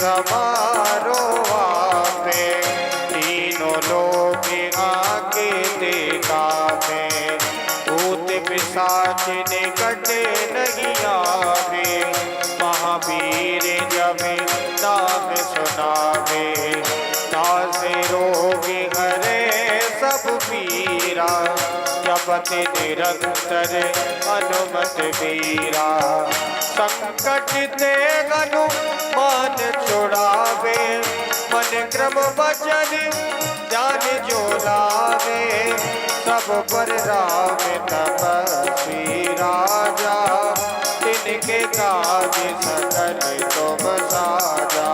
समारोह पे तीनों लोग आके देखा में भूत पिशाच निकट नहीं आवे महावीर जब नाम सुनावे नासे रोग हरे सब पीरा जपत निरंतर हनुमत वीरा संकट ते हनुमान छुड़ावे मन क्रम वचन ध्यान जो लावे सब पर राम तपस्वी राजा तिनके काज सकल तुम साजा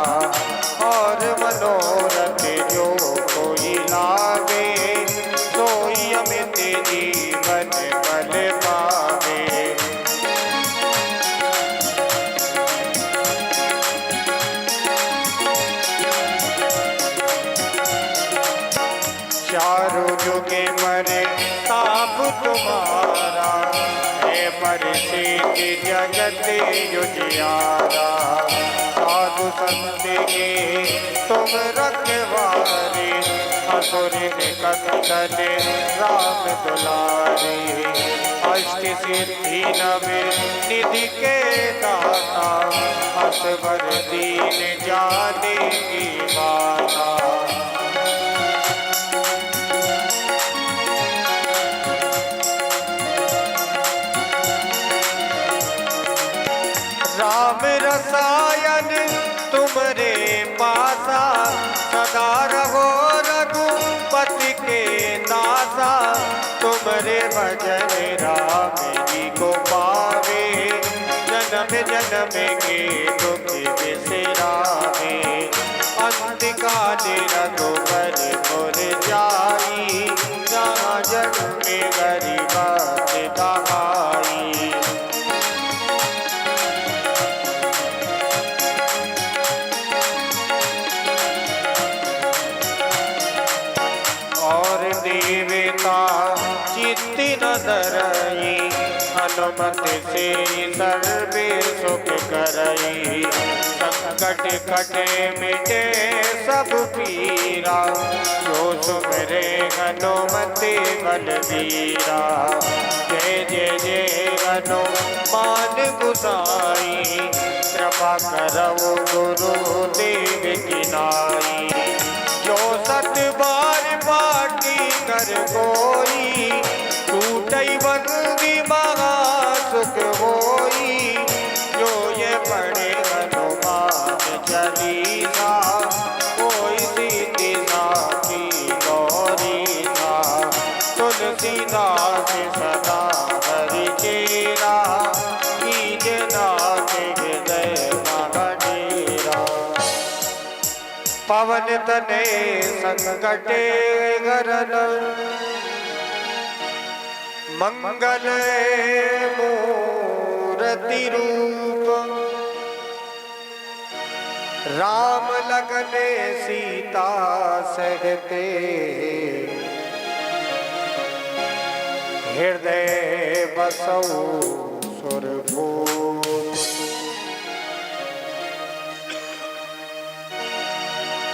और मनोरथ जो कोई लावे सोई अमित जीवन बल पावे। चारों जुगे मरे ताप तुम्हारा है परिचित जगत उजियारा साधु संत के तुम रखवारे असुर निकंदन राम दुलारे अष्ट सिद्धि नवे निधि के दाता असवर दीन जाने की माता। राम रसायन तुमरे पासा सदा रहो रघुपति के दासा तुमरे भजन राम जी को पावे जन्म जन्म के दुख बिसरावे अंत काल रघुबर पुर जाई जहाँ जग में गरीबा कहाई। और देवता चित्त न धरई हनुमत से सर्वे सुख करई संकट कटे मिटे सब पीरा जो सुमरे हनुमत बलबीरा जय जय जय हनुमान गोसाई कृपा करौ गुरु देव की नाई जो सत बार पाटी कर कोई टूटई बंदी महा सुख होई जो ये पढ़े हनुमान चालीसा कोई सीधी साखी गौरी सा तुलसीदास सदा हरि चेरा कीजे नाथ हृदय महाडेरा। पवन तने संकटे गरन मंगल मूर्ति रूप राम लगने सीता सहते हृदय बसौ सुरभूप।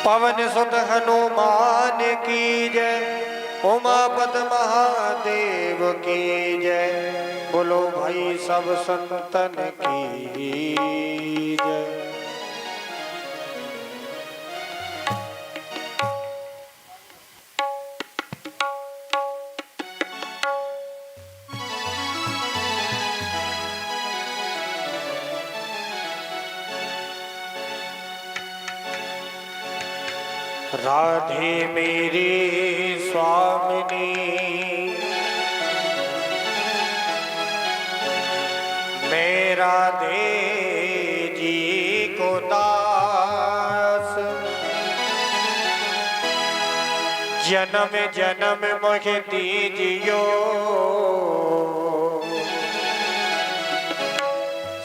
पवन सुत हनुमान की जय उमापति महादेव की जय बोलो भाई सब संतन की जय। राधे मेरी स्वामिनी मेरा दे जी को दास जन्म जन्म मुझे दीजियो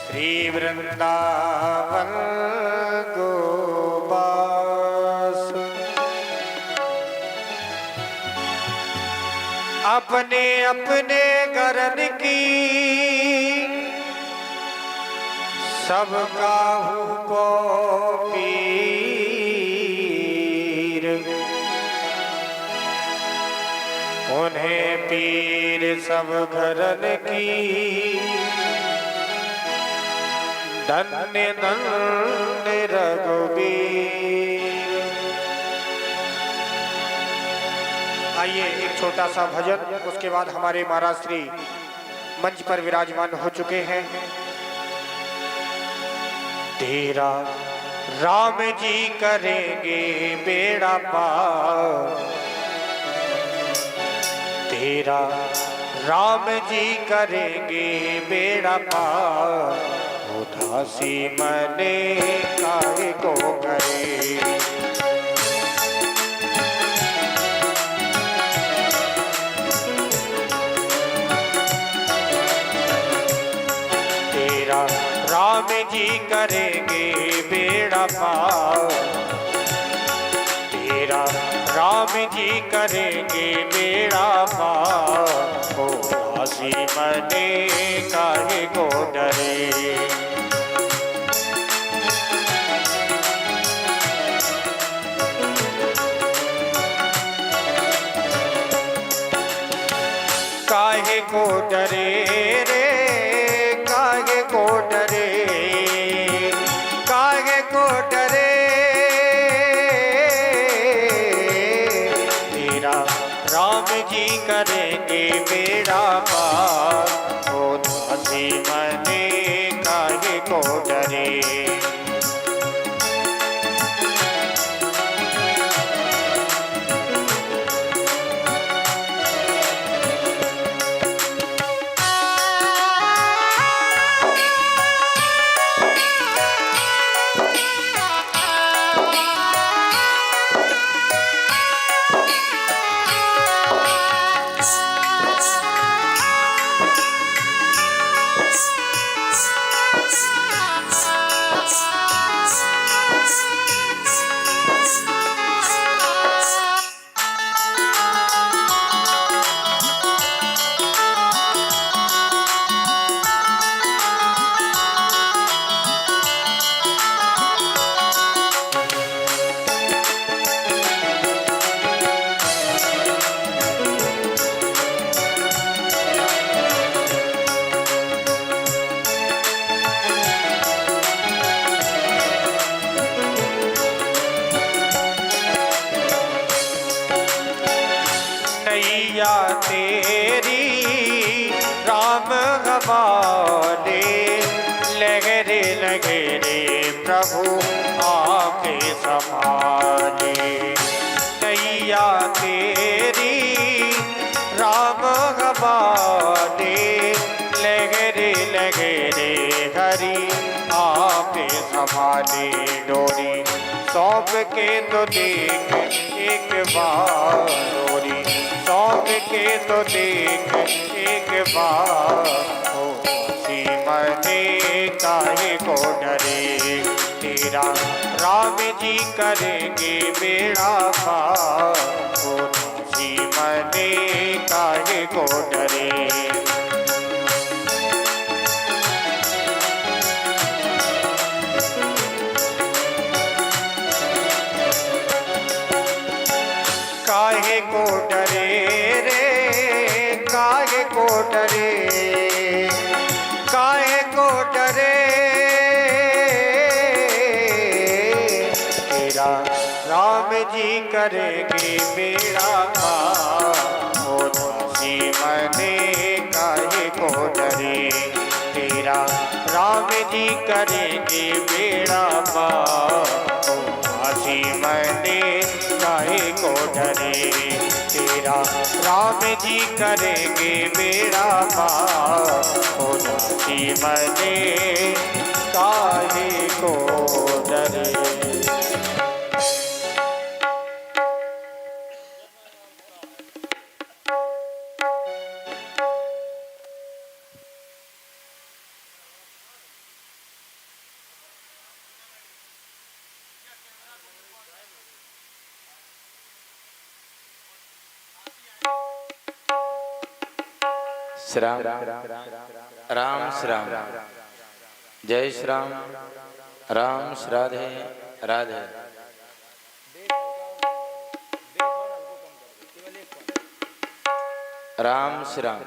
श्री वृंदावन अपने अपने गरन की सब काहू को पी पीर सब घरन की, धन्य धन्य रघुबीर। आइए एक छोटा सा भजन, उसके बाद हमारे महाराज श्री मंच पर विराजमान हो चुके हैं। तेरा राम जी करेंगे बेड़ा पार, तेरा राम जी करेंगे बेड़ा पार, उदासी मने काहे को करे। तेरा राम जी करेंगे बेड़ा पार, तेरा राम जी करेंगे बेड़ा पार, उदासी मने काहे को डरे। काहे को डरे रे, काहे को डरे, काहे को डरे। तेरा राम जी करेंगे बेड़ा पार, उदासी मने काहे को डरे। नैया तेरी राम हमारे, लहरे लहरे प्रभु आके संभाले। नैया तेरी राम हमारे, लहरे लहरे हरि आके संभाले। डोरी सौंप के तो देख एक बार, डोरी सौंप के तो देख एक बार, उदासी मने काहे को डरे। तेरा राम जी करेंगे बेड़ा पार, उदासी मने काहे को डरे। काहे को डरे रे, काहे को डरे, काहे को डरे। तेरा राम जी करेंगे बेड़ा पार, उदासी मने काहे को डरे। तेरा राम जी करेंगे बेड़ा पार, उदासी मने काहे को डरे। तेरा राम जी करेंगे बेड़ा पार, उदासी मने काहे को डरे। श्राम राम श्राम जय श्राम राम राधे राधे। राम श्री राम।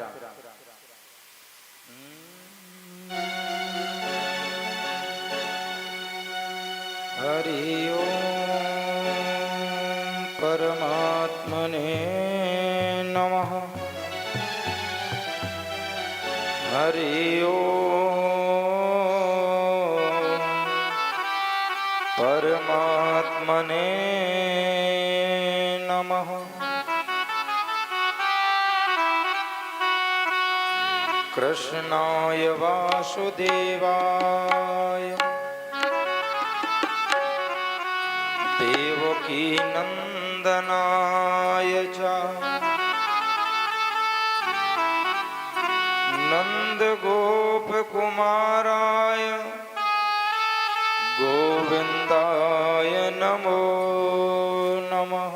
हरि ओम परमात्मने नमः। हरि ओम परमात्मने नमः। कृष्णाय वासुदेवाय देवकी नंदनाय च नंद गोप कुमाराय गोविंदाय नमो नमः।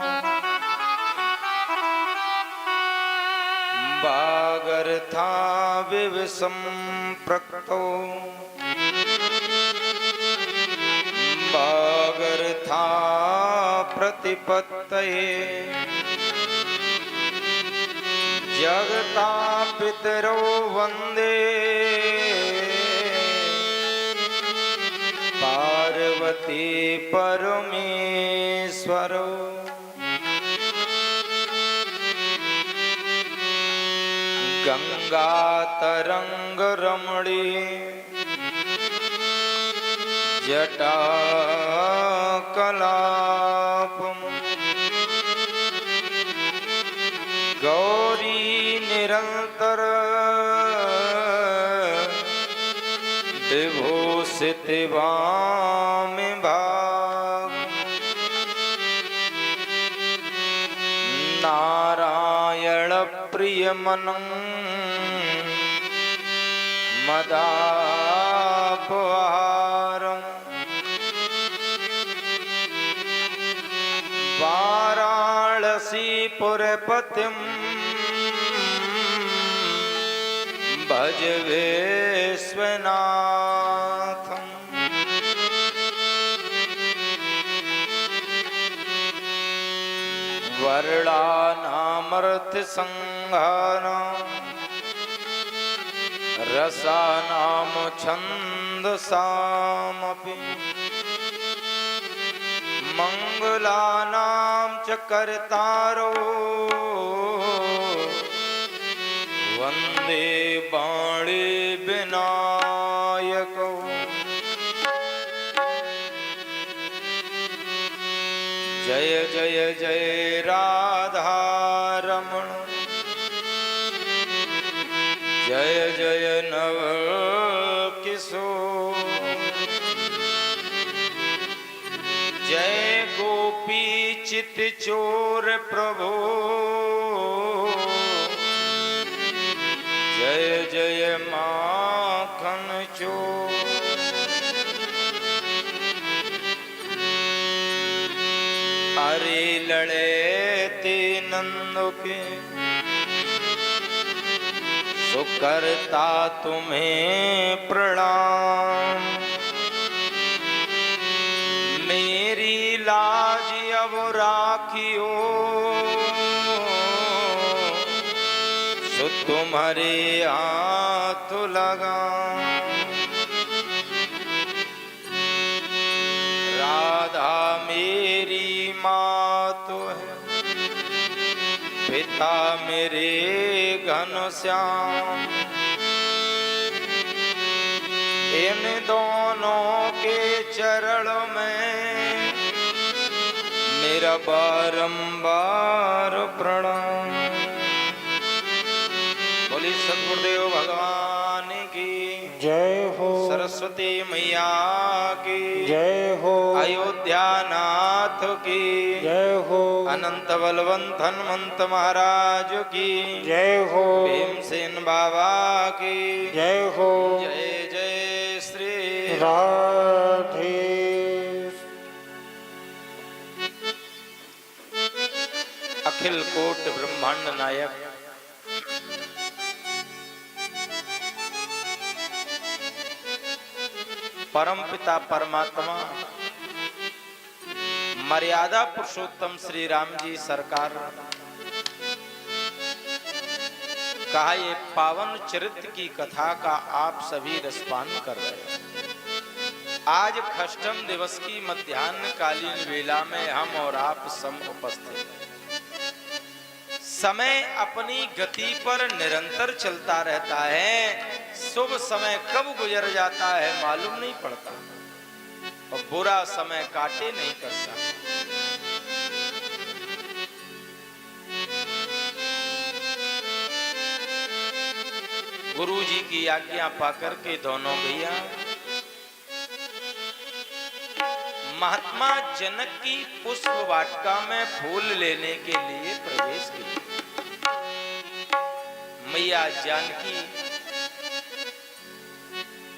वागर्धाविव सम्पृक्तो वागर्था प्रतिपत्तये जगतापितरो वन्दे पार्वती परमेश्वरो। गंगा तरंग रमणी जटा कलापम गौरी निरंतर विभूषित वाम भाग नारायण प्रियमनं मदापहारम् वाराणसीपुरपतिं भज विश्वनाथम्। वर्णानामर्थसंहारम् रसानाम छन्दसामपि मंगलानां च कर्तारो वन्दे वाणी विनायको। जय जय जय राधा रमण जय जय नव किशोर जय गोपी चित चोर प्रभु जय जय माखन चोर। अरे लड़े ते नंद के सो करता तुम्हें प्रणाम। मेरी लाज अब राखियो सो तुम्हारे हाथ लगा। राधा मेरी माँ तो है पिता मेरे घनश्याम। इन दोनों के चरण में मेरा बारंबार प्रणाम। बोली सद्गुरुदेव भगवान की जय हो। सरस्वती मैया की जय हो। अयोध्या नाथ की जय हो। अनंत बलवंत हनुमंत महाराज की जय हो। भीमसेन बाबा की जय हो। जय जय श्री राधे। अखिल कोट ब्रह्मांड नायक परम पिता परमात्मा मर्यादा पुरुषोत्तम श्री राम जी सरकार कहा ये पावन चरित्र की कथा का आप सभी रसपान कर रहे हैं। आज खष्टम दिवस की मध्याह्नकालीन वेला में हम और आप सम उपस्थित हैं। समय अपनी गति पर निरंतर चलता रहता है। शुभ समय कब गुजर जाता है मालूम नहीं पड़ता और बुरा समय काटे नहीं करता। गुरु जी की आज्ञा पाकर के दोनों भैया महात्मा जनक की पुष्प वाटिका में फूल लेने के लिए प्रवेश किया। मैया जानकी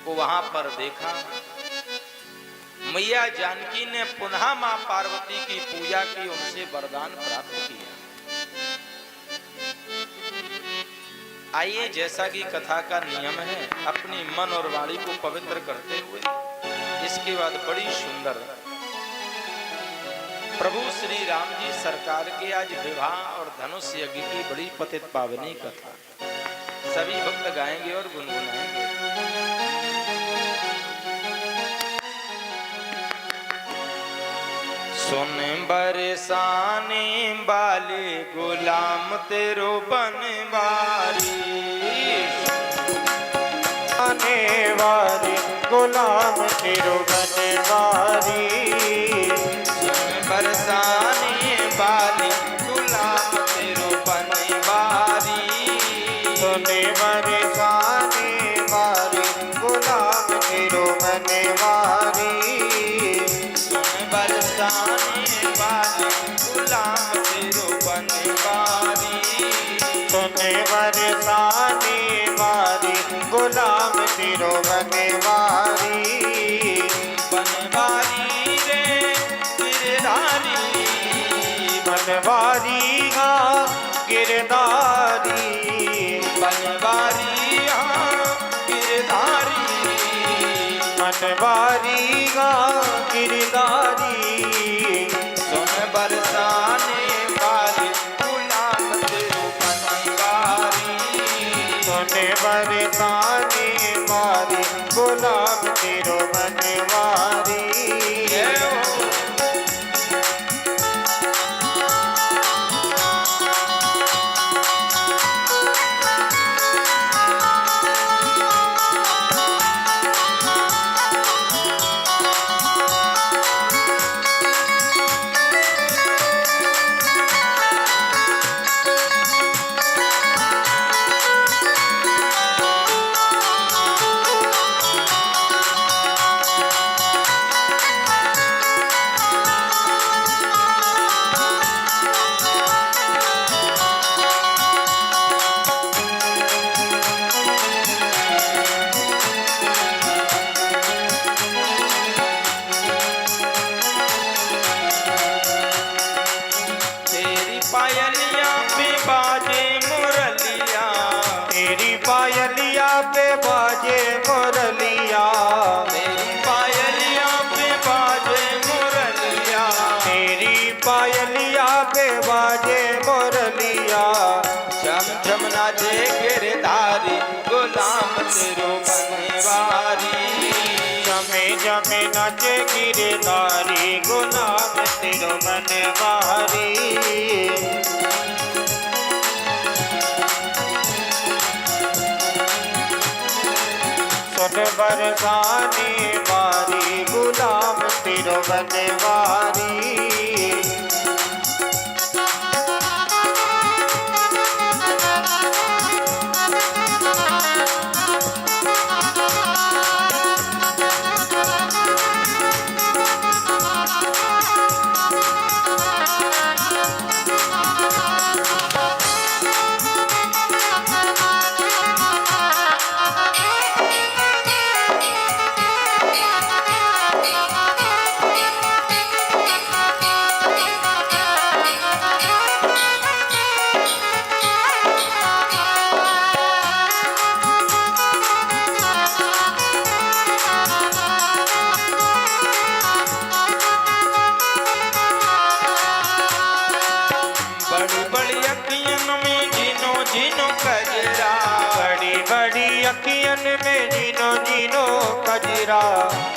को वहां पर देखा। मैया जानकी ने पुनः मां पार्वती की पूजा की, उनसे वरदान प्राप्त किया। आइए, जैसा कि कथा का नियम है, अपनी मन और वाणी को पवित्र करते हुए इसके बाद बड़ी सुंदर प्रभु श्री राम जी सरकार के आज विवाह और धनुष यज्ञ की बड़ी पतित पावनी कथा सभी भक्त गाएंगे और गुनगुनाएंगे। सुन बरसाने वाले गुलाम तेरो बनवारी, आने वाले गुलाम तेरो बनवारी। सुन बरसाने वाले गुलाम तेरो बनवारी, सुन बरसाने वाले गुलाम तेरो बनवारी। बरसाने वाले गुलाम तेरो बनवारी, सुन बरसाने वाले गुलाम तेरो बनवारी। बनवारी रे गिरधारी, बनवारी हाँ गिरधारी, बनवारी हाँ गिरधारी, बनवारी हाँ गिरधारी। सुन बरसाने वाले गुलाम तेरो बनवारी, सुन बरसाने वाले गुलाम तेरो बनवारी। पायलिया पे बाजे मुरलिया, तेरी पायलिया पे बाजे मुरलिया, तेरी पायलिया पे बाजे मुरलिया, तेरी पायलिया पे बाजे मुरलिया। झम झम नाचे गिरधारी गुलाम तेरो बनवारी, जमे जमे नाचे गिरधारी गुलाम तेरो बनवारी। सुन बरसाने वाली गुलाम तेरो बनवारी। अखियन में जीनो जीनो कजरा,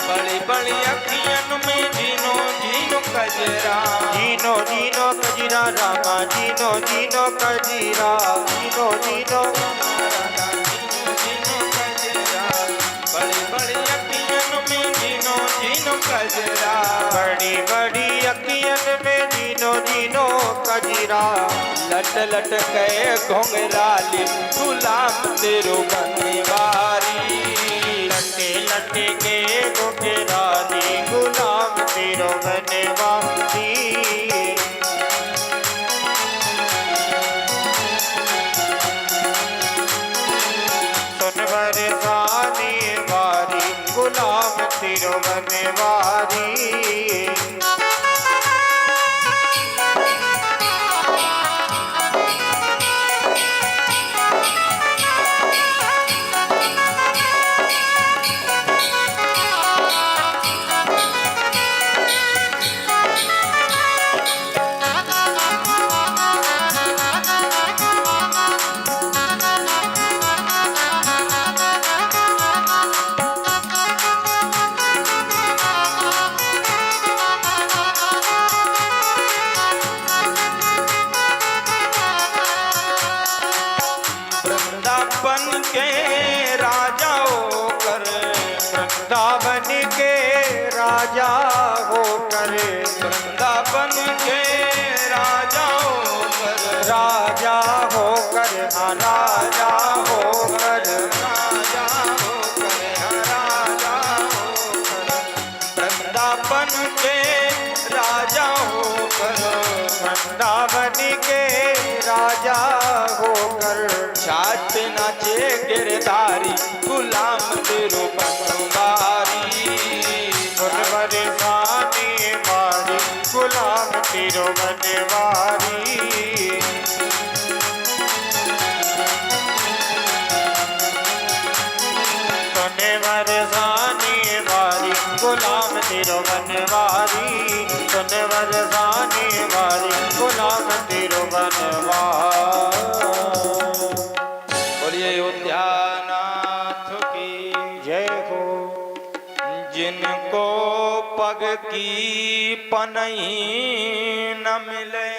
बड़ी बड़ी अखियन में जीनो जीनो कजरा, जीनो जीनो कजरा रामा जीनो जीनो कजरा, जीनो जीनो जीनो कजरा, बड़ी बड़ी अखियन में जीनो जीनो कजरा, बड़ी बड़ी अखियन में जीनो जीनो कजरा, लट लट के घोंघराली गुलाम तेरो बनवारी, लटे लटे के घोंघराली गुलाम तेरो बनवारी, सुनवर सानी वारी गुलाम तेरो बनवारी, वृंदावन के राजा होकर, वृंदावन के राजा होकर, वृंदावन के राजा होकर, राजा होकर हाँ राजा होकर, राजा होकर, राजा होकर, वृंदावन के राजा होकर, वृंदावन के राजा होकर, छात नाचे गिरधारी गुलाम तेरो बनवारी, सुनवर सानी वारी गुलाम तेरो बनवारी, सुनवर सानी वारी गुलाम तेरो बनवारी, सुनवर सानी वारी गुलाम तेरो बनवारी। बोलिए अयोध्यानाथ की जय हो। जिनको पग की पनही न मिले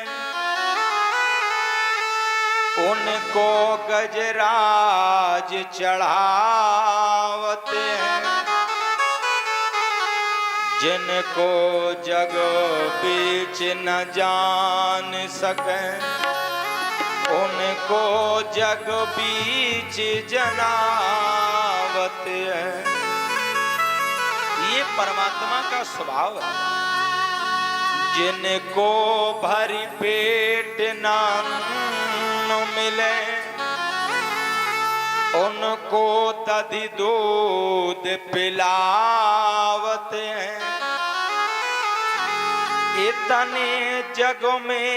उनको गजराज चढ़ावते हैं, जिनको जग बीच न जान सके उनको जग बीच जनावत है। ये परमात्मा का स्वभाव है। जिनको भरी पेट न मिले उनको दधी दूध पिलावत हैं। इतने जग में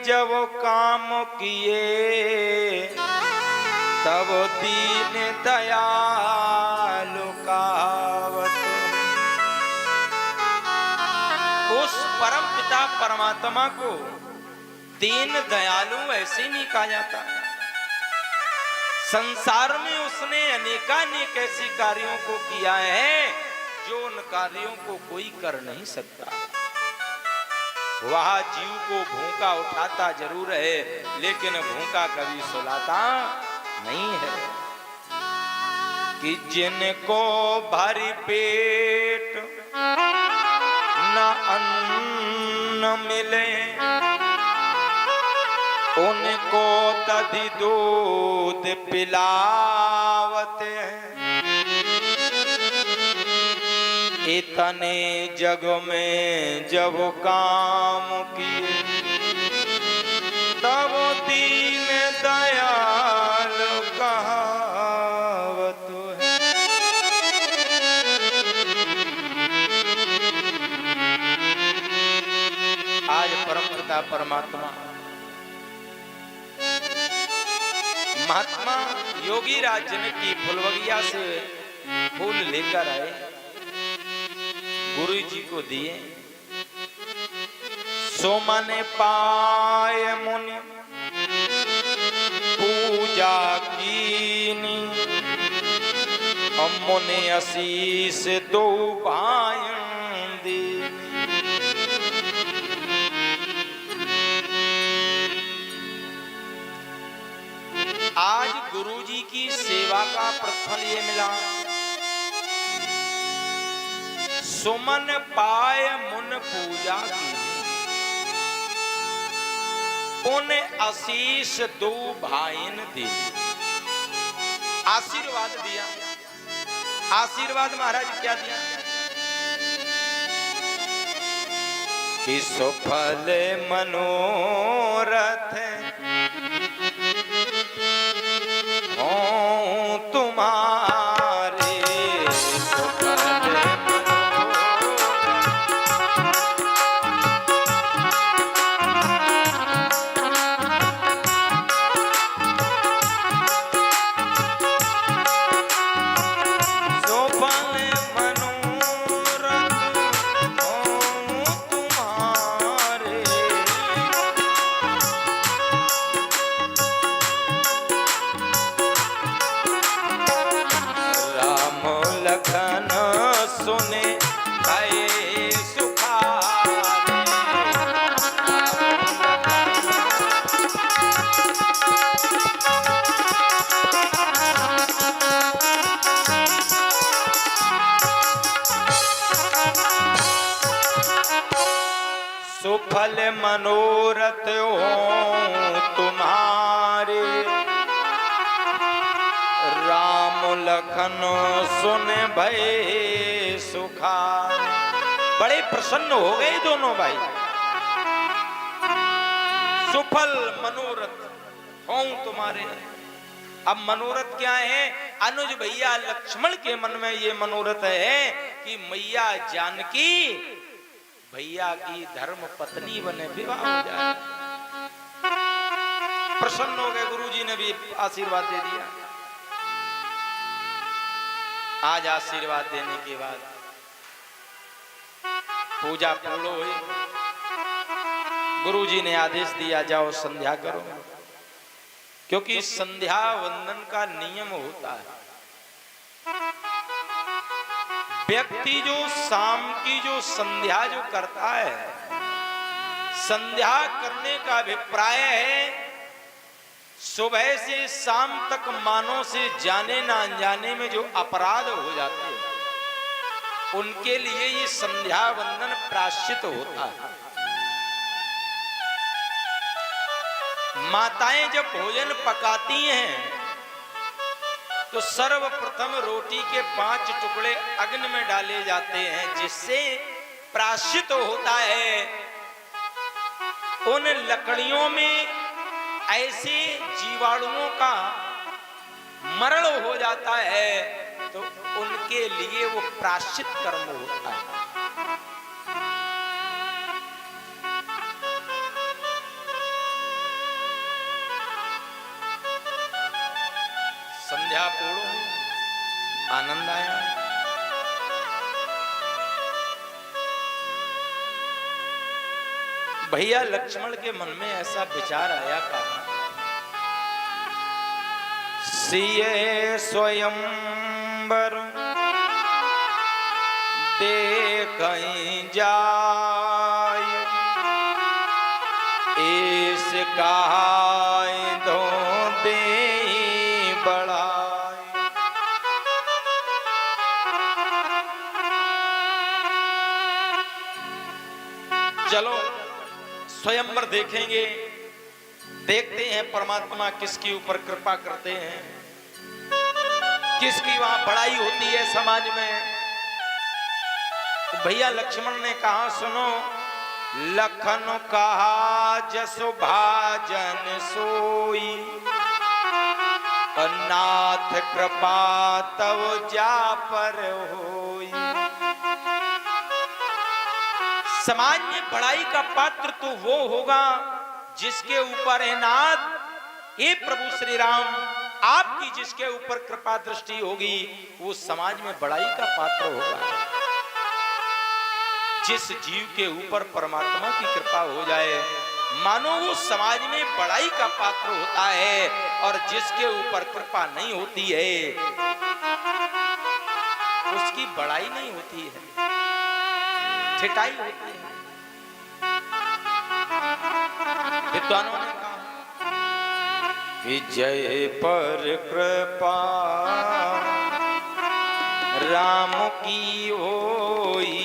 जब काम किए तब दीन दयालु कहावत। उस परम पिता परमात्मा को दीन दयालु ऐसे नहीं कहा जाता। संसार में उसने अनेकानेक ऐसे कार्यों को किया है जो उन कार्यों को कोई कर नहीं सकता। वह जीव को भूखा उठाता जरूर है लेकिन भूखा कभी सुलाता नहीं है। कि जिनको भरी पेट न अन्न मिले उनको दधी दूध पिलावत हैं। इतने जग में जब काम किए तब दीन दयाल कहावत है। आज परम पिता परमात्मा महात्मा योगी राज जनक की फुलवगिया से फूल लेकर आए, गुरु जी को दिए। सो मन पाए मुनि पूजा कीनी मुनि आशीष दो भायन दी। आज गुरुजी की सेवा का प्रतिफल ये मिला, सुमन पाए मुन पूजा की, पुन आशीष दो भाईन दी। आशीर्वाद दिया। आशीर्वाद महाराज क्या दिया कि सफल मनोरथ हो तुम्हारे, सफल सुने भय सुखारे। सुफल मनोरथ हो तुम्हारे, राम लखन सुन भय सुखार। बड़े प्रसन्न हो गए दोनों भाई। सुफल मनोरथ हो तुम्हारे। अब मनोरथ क्या है? अनुज भैया लक्ष्मण के मन में ये मनोरथ है कि मैया जानकी भैया की धर्म पत्नी बने, विवाह हो जाए। प्रसन्न हो गए। गुरुजी ने भी आशीर्वाद दे दिया। आज आशीर्वाद देने के बाद पूजा पूर्ण हुई। गुरुजी ने आदेश दिया जाओ संध्या करो, क्योंकि संध्या वंदन का नियम होता है। व्यक्ति जो शाम की जो संध्या जो करता है, संध्या करने का अभिप्राय है सुबह से शाम तक मानव से जाने ना अनजाने में जो अपराध हो जाते हैं, उनके लिए ये संध्या वंदन प्रायश्चित होता है। माताएं जब भोजन पकाती हैं तो सर्वप्रथम रोटी के 5 टुकड़े अग्नि में डाले जाते हैं, जिससे प्रायश्चित होता है। उन लकड़ियों में ऐसे जीवाणुओं का मरण हो जाता है, तो उनके लिए वो प्रायश्चित कर्म होता है। संध्या पूर्ण हुई, आनंद आया। भैया लक्ष्मण के मन में ऐसा विचार आया, कहा सिए स्वयंवर देखहीं जाय, इस कहाय दो दे बढ़ाय। चलो स्वयंवर देखेंगे, देखते हैं परमात्मा किसके ऊपर कृपा करते हैं, किसकी वहां बड़ाई होती है समाज में। तो भैया लक्ष्मण ने कहा सुनो, लखन कहा जसो भाजन सोई, नाथ कृपा तव जा पर होई। समाज में बड़ाई का पात्र तो वो होगा जिसके ऊपर है नाथ, हे प्रभु श्री राम, आपकी जिसके ऊपर कृपा दृष्टि होगी वो समाज में बड़ाई का पात्र होगा। जिस जीव के ऊपर परमात्मा की कृपा हो जाए, मानो वो समाज में बड़ाई का पात्र होता है, और जिसके ऊपर कृपा नहीं होती है उसकी बड़ाई नहीं होती है, ठिठाई होती है। विद्वानों ने कहा विजय पर कृपा राम की होई,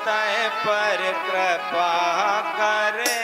तय पर कृपा करे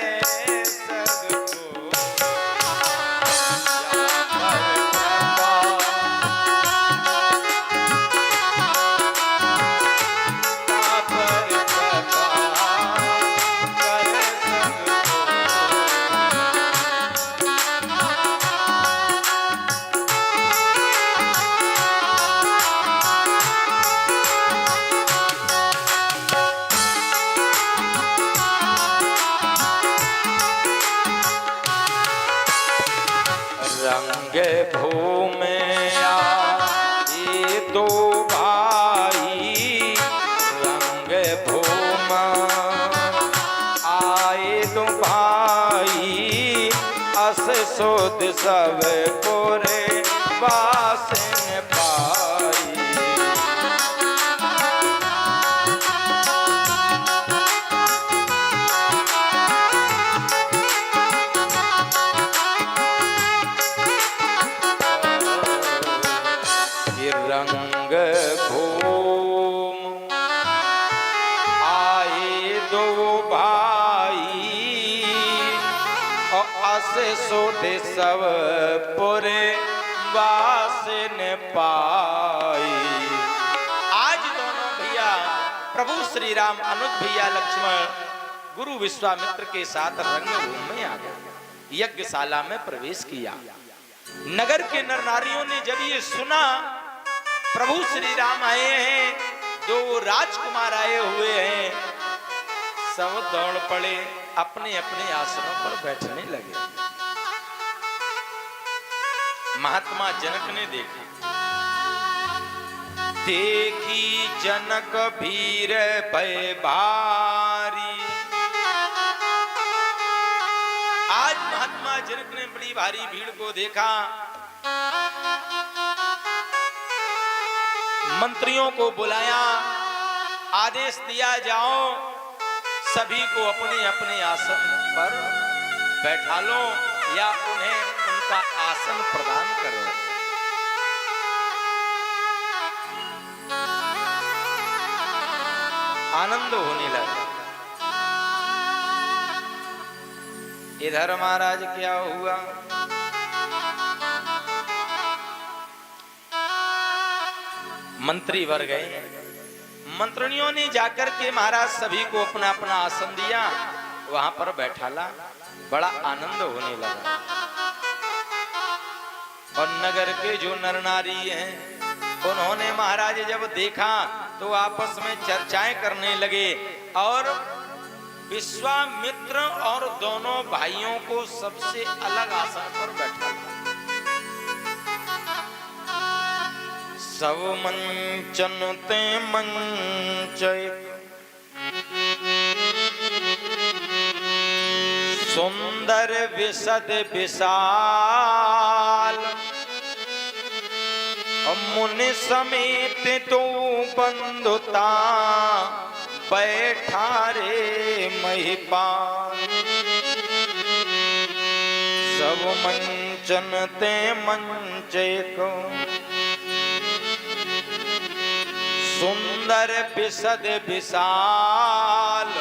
सोद सब कोरे बासन पाई। ये रंग घूम आए दो भाई, से सोते सब पुरे बासन पाई। आज दोनों भैया प्रभु श्री राम अनुज भैया लक्ष्मण गुरु विश्वामित्र के साथ रंगभूमि में आ गए, यज्ञशाला में प्रवेश किया। नगर के नर नारियों ने जब ये सुना प्रभु श्री राम आए हैं, दो राजकुमार आए हुए हैं, सब दौड़ पड़े, अपने अपने आसनों पर बैठने लगे। महात्मा जनक ने देखा, देखी जनक भीर भय भारी। आज महात्मा जनक ने बड़ी भारी भीड़ को देखा, मंत्रियों को बुलाया, आदेश दिया जाओ सभी को अपने अपने आसन पर बैठा लो या उन्हें उनका आसन प्रदान करो। आनंद होने लगा। इधर महाराज क्या हुआ, मंत्री वर गए, मंत्रियों ने जाकर के महाराज सभी को अपना अपना आसन दिया, वहां पर बैठाला, बड़ा आनंद होने लगा। और नगर के जो नर नारी हैं उन्होंने महाराज जब देखा तो आपस में चर्चाएं करने लगे और विश्वामित्र और दोनों भाइयों को सबसे अलग आसन पर बैठा। सब मंचन ते मंच सुंदर विशद विशाल, मुनि समेत तो बंधुता बैठा रे महिपाल। सब मंचन ते मंच को सुंदर विशद विशाल,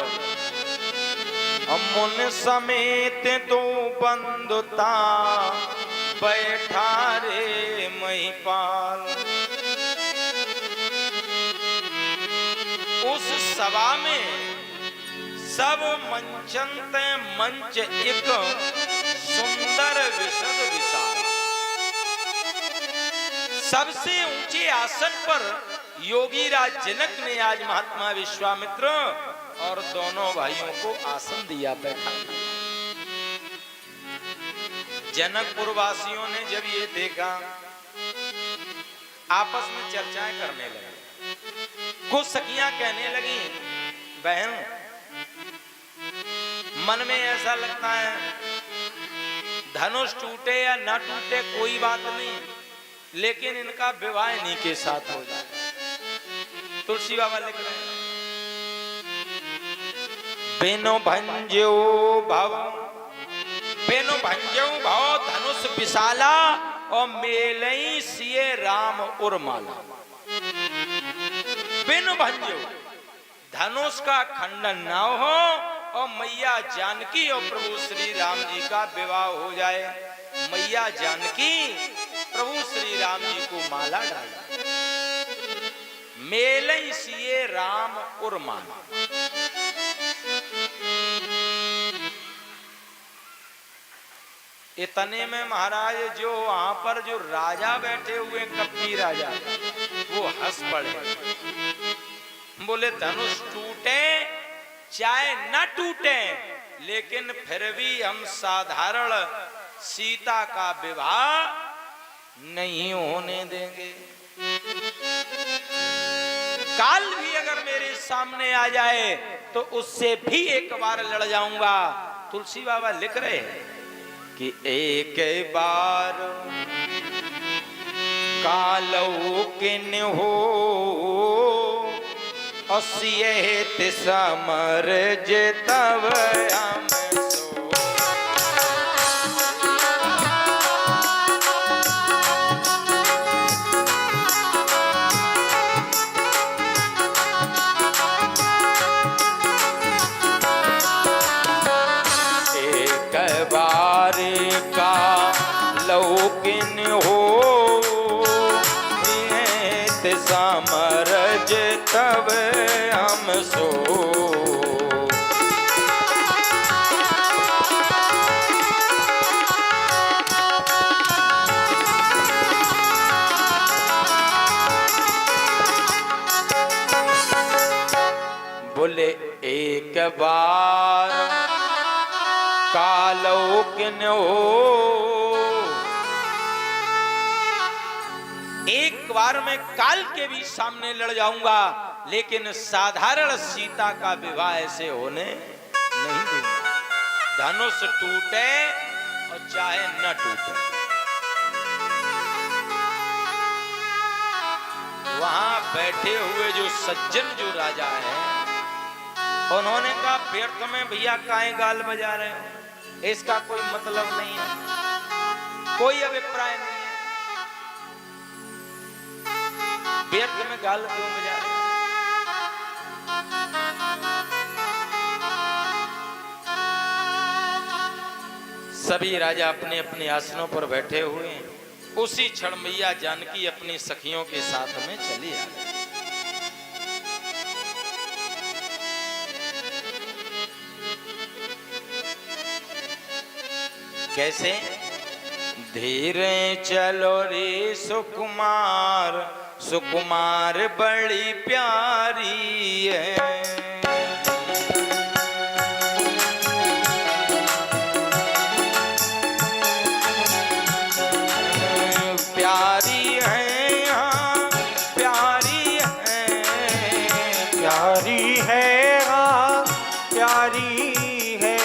मुन समेत तो बंधुता बैठा रे महिपाल। उस सभा में सब मंचनते मंच एक सुंदर विशद विशाल, सबसे ऊंचे आसन पर योगी राज जनक ने आज महात्मा विश्वामित्र और दोनों भाइयों को आसन दिया, बैठा। जनकपुर वासियों ने जब ये देखा आपस में चर्चाएं करने लगे। कुछ सखियां कहने लगी, बहन मन में ऐसा लगता है धनुष टूटे या ना टूटे कोई बात नहीं, लेकिन इनका विवाह इन्हीं के साथ हो जाए। तुलसी बाबा लिख रहे हैं, बिनु भंजो भव, बिनु भंजो भव धनुष विशाला और मेलई सिए राम उर्माला। बिनु भंजो धनुष का खंडन न हो और मैया जानकी और प्रभु श्री राम जी का विवाह हो जाए। मैया जानकी प्रभु श्री राम जी को माला डाला, मेलई सिए राम उर्माला। इतने में महाराज जो वहां पर जो राजा बैठे हुए कपटी राजा, वो हंस पड़े, बोले धनुष टूटे चाहे न टूटे, लेकिन फिर भी हम साधारण सीता का विवाह नहीं होने देंगे। काल भी अगर मेरे सामने आ जाए तो उससे भी एक बार लड़ जाऊंगा। तुलसी बाबा लिख रहे हैं कि एक बार कालौ किन हो असियत समर तब हम सो। एक बार का लौकिन हो समरज तब हम सो। बोले एक बार कालौकिन हो, एक बार मैं काल के भी सामने लड़ जाऊंगा, लेकिन साधारण सीता का विवाह ऐसे होने नहीं दूंगा। धनुष टूटे और चाहे न टूटे। वहां बैठे हुए जो सज्जन जो राजा है, उन्होंने कहा व्यर्थ में भैया काहे गाल बजा रहे हो, इसका कोई मतलब नहीं है, कोई अभिप्राय नहीं है, व्यर्थ में गाल क्यों बजा रहे हो। सभी राजा अपने अपने आसनों पर बैठे हुए हैं। उसी क्षण मैया जानकी अपनी सखियों के साथ में चली आ गई। कैसे? धीरे चलो रे सुकुमार, सुकुमार बड़ी प्यारी है, प्यारी है, हाँ प्यारी है, प्यारी है, हाँ प्यारी है।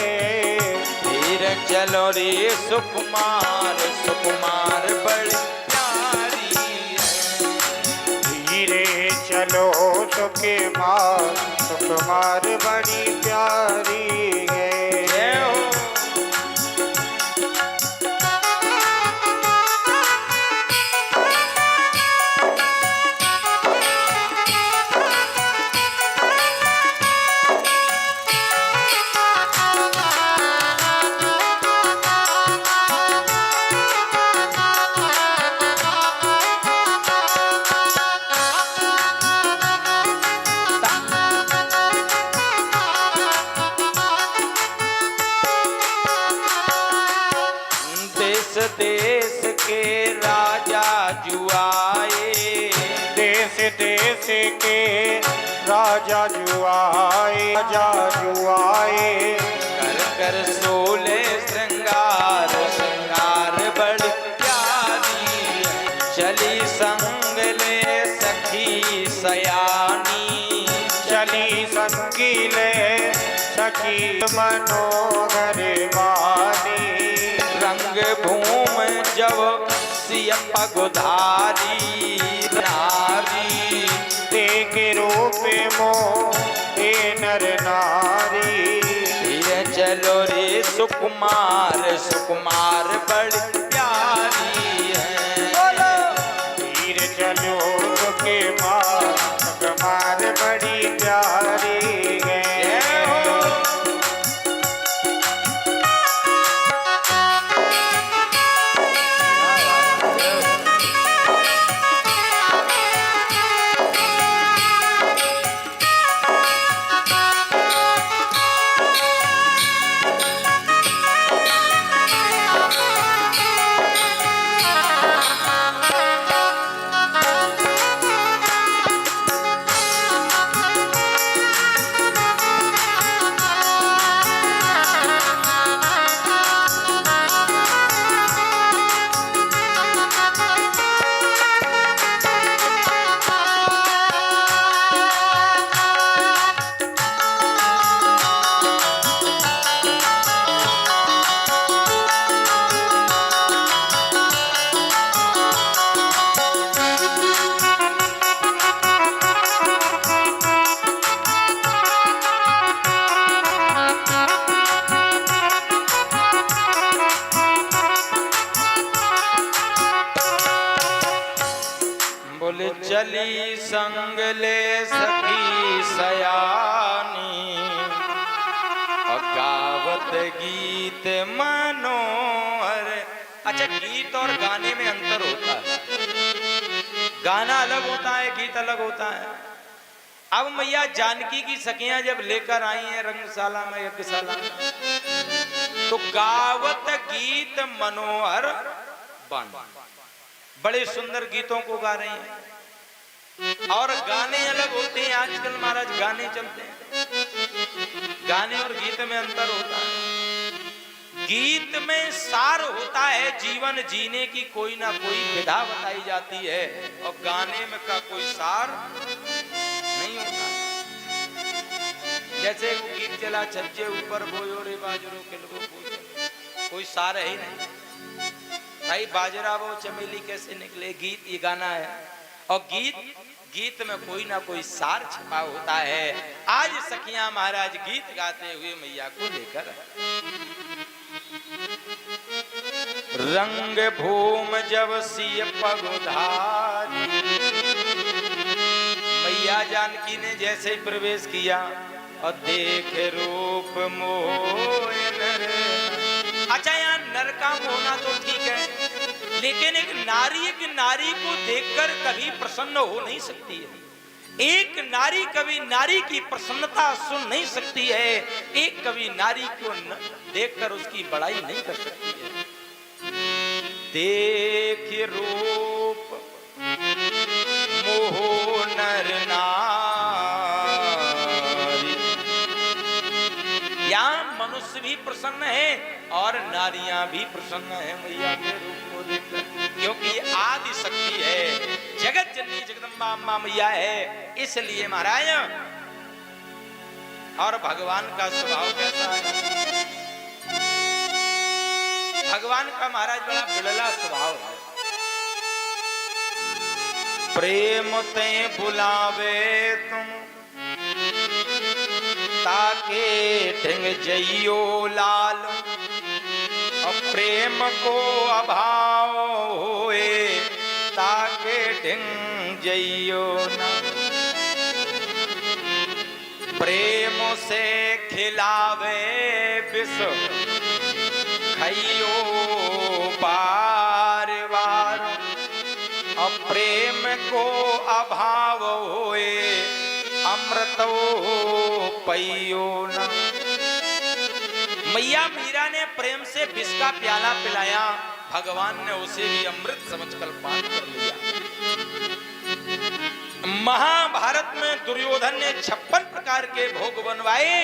धीरे चलो रे सुकुमार, सुकुमार बड़ी प्यारी है। धीरे चलो सुकुमार, सुकुमार बड़ी प्यारी है। जय हो। देश के राजा जुआए, देश देश के राजा जुआए, राजा जुआए। कर कर सोले श्रृंगार, श्रृंगार बड़ी प्यारी, चली संग ले सखी सयानी, चली संगी ले सखी मनोहर वानी। रंग भूम जब सिय पगुधारी नारी, देख रो मोहे नर नारी। धीरे चलो रे सुकुमार, सुकुमार बड़ी प्यारी है। धीरे चलो के मार, सुकुमार बड़ी प्यारी है। चली संग ले सखी सयानी, और गावत गीत मनोहर। अच्छा, गीत और गाने में अंतर होता है। गाना अलग होता है, गीत अलग होता है। अब मैया जानकी की सखियां जब लेकर आई हैं रंगशाला में, यज्ञशाला में, तो गावत गीत मनोहर बन, बड़े सुंदर गीतों को गा रही हैं। और गाने अलग होते हैं। आजकल महाराज गाने चलते हैं, गाने और गीत में अंतर होता है। गीत में सार होता है, जीवन जीने की कोई ना कोई विधा बताई जाती है, और गाने में का कोई सार नहीं होता। जैसे वो गीत चला, छज्जे ऊपर बोयो रे बाजरो किलगो पूछो, कोई सार है ही नहीं भाई। बाजरा वो चमेली कैसे निकले, गीत ये गाना है। और गीत में कोई ना कोई सार छिपा होता है। आज सखियां महाराज गीत गाते हुए मैया को लेकर रंग भूम जब सिय पगुधारी। मैया जानकी ने जैसे ही प्रवेश किया और देख रूप मोह नर। अच्छा, यहाँ नर का होना तो ठीक है, लेकिन एक नारी को देखकर कभी प्रसन्न हो नहीं सकती है। एक नारी कभी नारी की प्रसन्नता सुन नहीं सकती है। एक कभी नारी को देखकर उसकी बड़ाई नहीं कर सकती है। देख रूप मोह नर नारी। यहाँ मनुष्य भी प्रसन्न है और नारियां भी प्रसन्न है मैया के रूप को देखकर, क्योंकि ये आदि शक्ति है, जगत जननी जगदम्बा अम्मा मैया है, इसलिए महाराज। और भगवान का स्वभाव कैसा है? भगवान का महाराज बड़ा बिड़ला स्वभाव है। प्रेम ते बुलावे तुम ताके ढंग जइयो लाल, और प्रेम को अभाव होए ताके ढंग जइयो ना। प्रेम से खिलावे विष खइयो बार बार, और प्रेम को अभाव होए अमृतो पइयो ना। मैया मीरा ने प्रेम से विष का प्याला पिलाया, भगवान ने उसे भी अमृत समझकर पान कर लिया। महाभारत में दुर्योधन ने 56 प्रकार के भोग बनवाए,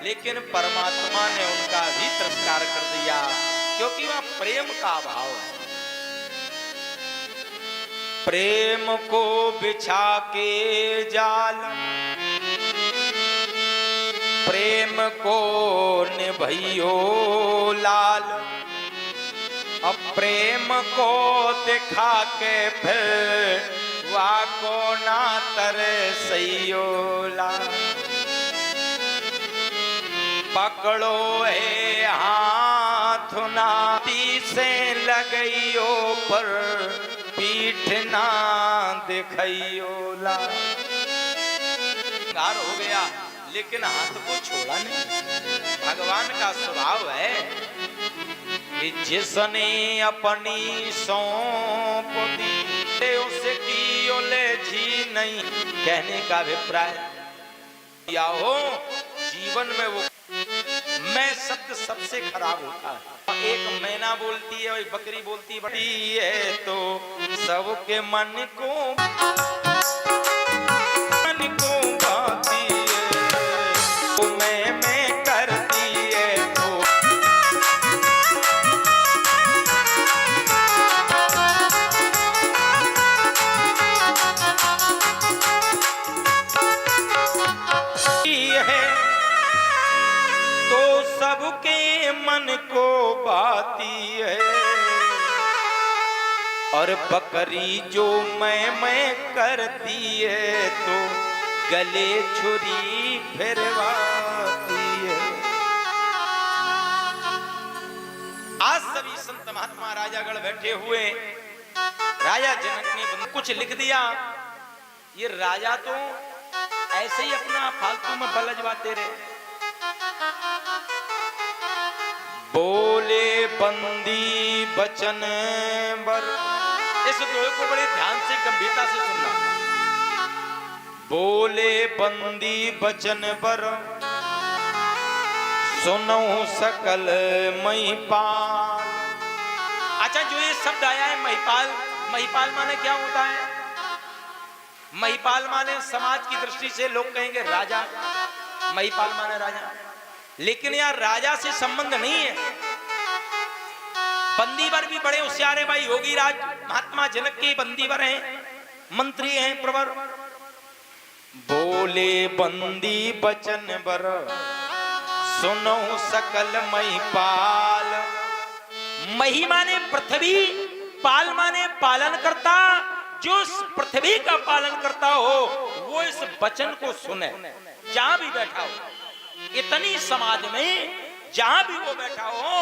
लेकिन परमात्मा ने उनका भी तिरस्कार कर दिया, क्योंकि वह प्रेम का अभाव है। प्रेम को बिछा के जाल, प्रेम को निभइयो लाल, अब प्रेम को दिखा के फिर वाको ना तरसैयोला, पकड़ो है हाथ नाती से लगइयो पर पीठ ना दिखइयोला। गार हो गया लेकिन हाथ को छोड़ा नहीं। भगवान का स्वभाव है कि जिसने अपनी सौंप दी उसे की ओले जी नहीं। कहने का अभिप्राय या हो जीवन में वो मैं शब्द सबसे खराब होता है। एक मैना बोलती है और एक बकरी बोलती बड़ी है तो सबके मन को बाती है, तो मैं करती है तो है तो सबके मन को बाती है। और बकरी जो मैं करती है तो गले छुरी फिरवाती है। आज सभी संत महात्मा राजागण बैठे हुए, राजा जनक ने कुछ लिख दिया। ये राजा तो ऐसे ही अपना फालतू में बलजवाते रहे। बोले बंदी बचन बर, इस दोहे को बड़े ध्यान से गंभीरता से सुनना। बोले बंदी बचन बर सुनो सकल महिपाल। अच्छा, जो ये शब्द आया है महिपाल, महिपाल माने क्या होता है? महिपाल माने समाज की दृष्टि से लोग कहेंगे राजा, महिपाल माने राजा, लेकिन यार राजा से संबंध नहीं है। बंदीवर भी बड़े होशियार है भाई। योगी राज महात्मा जनक के बंदीवर हैं, मंत्री हैं, प्रवर। बोले बंदी बचन बर सुनो सकल महिपाल। मही माने पृथ्वी, पाल माने पालन करता। जो इस पृथ्वी का पालन करता हो वो इस वचन को सुने, जहां भी बैठा हो। इतनी समाज में जहां भी वो बैठा हो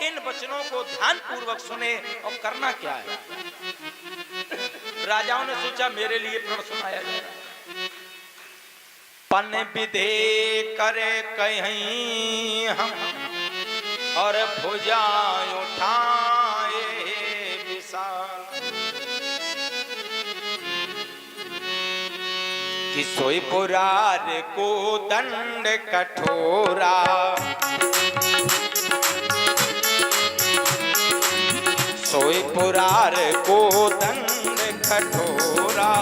इन वचनों को ध्यान पूर्वक सुने। और करना क्या है? राजाओं ने सोचा मेरे लिए प्रण सुनाया जाए। पन विधे करे कहीं हम और भुजा उठाए विशाल। कि सोई पुरार को दंड कठोरा, सोई पुरार को दंड कठोरा।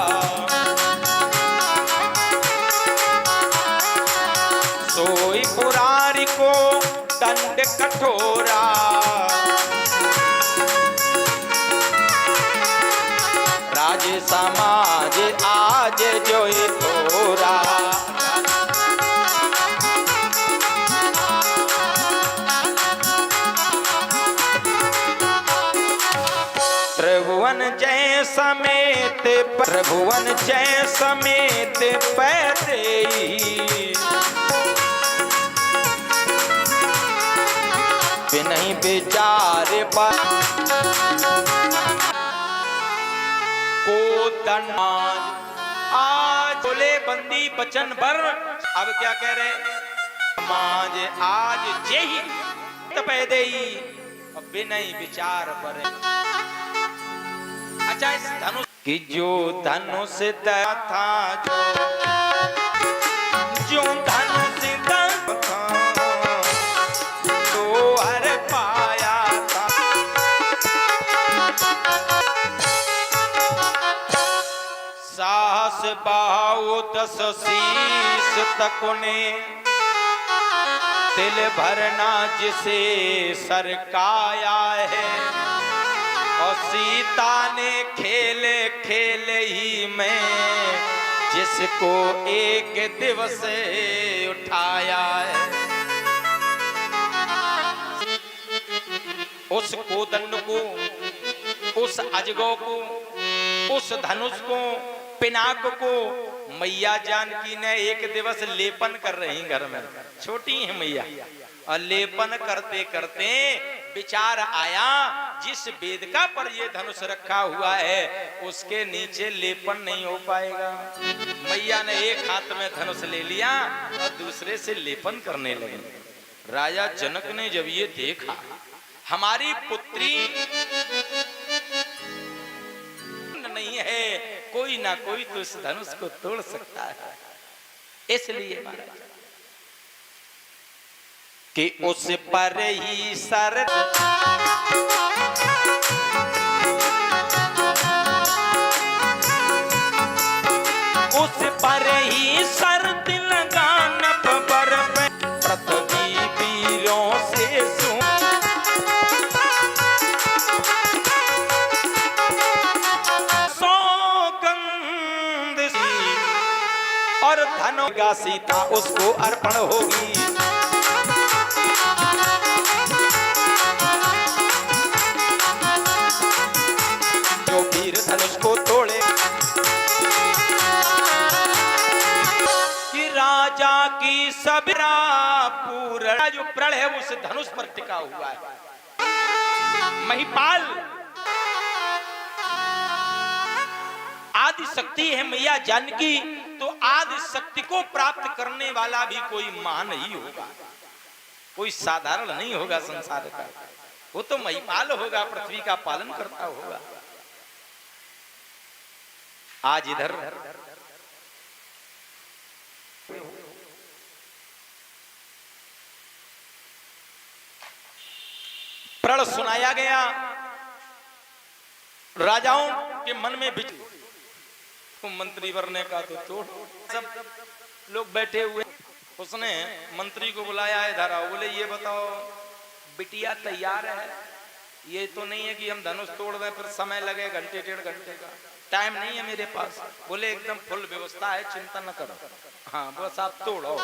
सोई पुरारी को दंड कठोरा। राज समाज आज जो थोरा। त्रिभुवन जय समेत, प्रभुवन जय समेत पैदे। बिनहि विचार को दंड। आज बोले बंदी बचन बर, अब क्या कह रहे? समाज आज जेहि पैदेई बिनहि विचार पर। अच्छा, इस धनुष कि जो धनुष था जो धनुष था तो हर पाया था। साहस बाहु 10 शीश तक ने तिल भरना जिसे सरकाया है। और सीता ने खेले खेले ही में जिसको एक दिवस उठाया है। उस कोदंड को, उस अजगौ को, उस धनुष को पिनाक को मैया जानकी ने एक दिवस लेपन कर रही घर में, छोटी है मैया, और लेपन करते करते विचार आया जिस वेदिका पर ये धनुष रखा हुआ है उसके नीचे लेपन नहीं हो पाएगा। मैया ने एक हाथ में धनुष ले लिया और दूसरे से लेपन करने लगी। राजा जनक ने जब ये देखा हमारी पुत्री नहीं है, कोई ना कोई तो इस धनुष को तोड़ सकता है, इसलिए कि उस पर ही सर उस पर ही शर्त लगान पर पृथ्वी वीरों से सौगंध और धन का सीता उसको अर्पण होगी। जो वीर धनुष को तोड़े कि राजा की सबरा पूरा जो प्रण है उस धनुष पर टिका हुआ है। महिपाल आदि शक्ति है मैया जानकी, तो आदि शक्ति को प्राप्त करने वाला भी कोई महान ही होगा, कोई साधारण नहीं होगा संसार का, वो तो महिपाल होगा, पृथ्वी का पालन करता होगा। आज इधर प्रण सुनाया गया, राजाओं के मन में तो मंत्री वरने का तो तोड़, सब लोग बैठे हुए, उसने मंत्री को बुलाया है इधर आओ, बोले ये बताओ बिटिया तैयार है? ये तो नहीं है कि हम धनुष तोड़ दें फिर समय लगे घंटे डेढ़ घंटे का, टाइम नहीं है मेरे पास। बोले एकदम फुल व्यवस्था है, चिंता न करो, हाँ बस आप तोड़ो।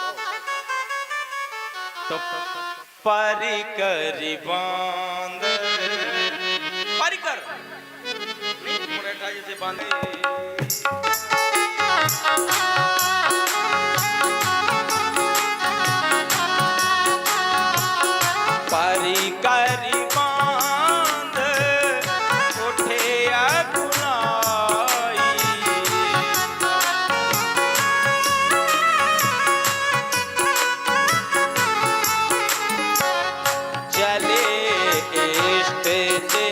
तो परिकर बांध परिकर मुरेठा जैसे बांधे परिकर बांध उठे अगुनाई, चले इष्ट दे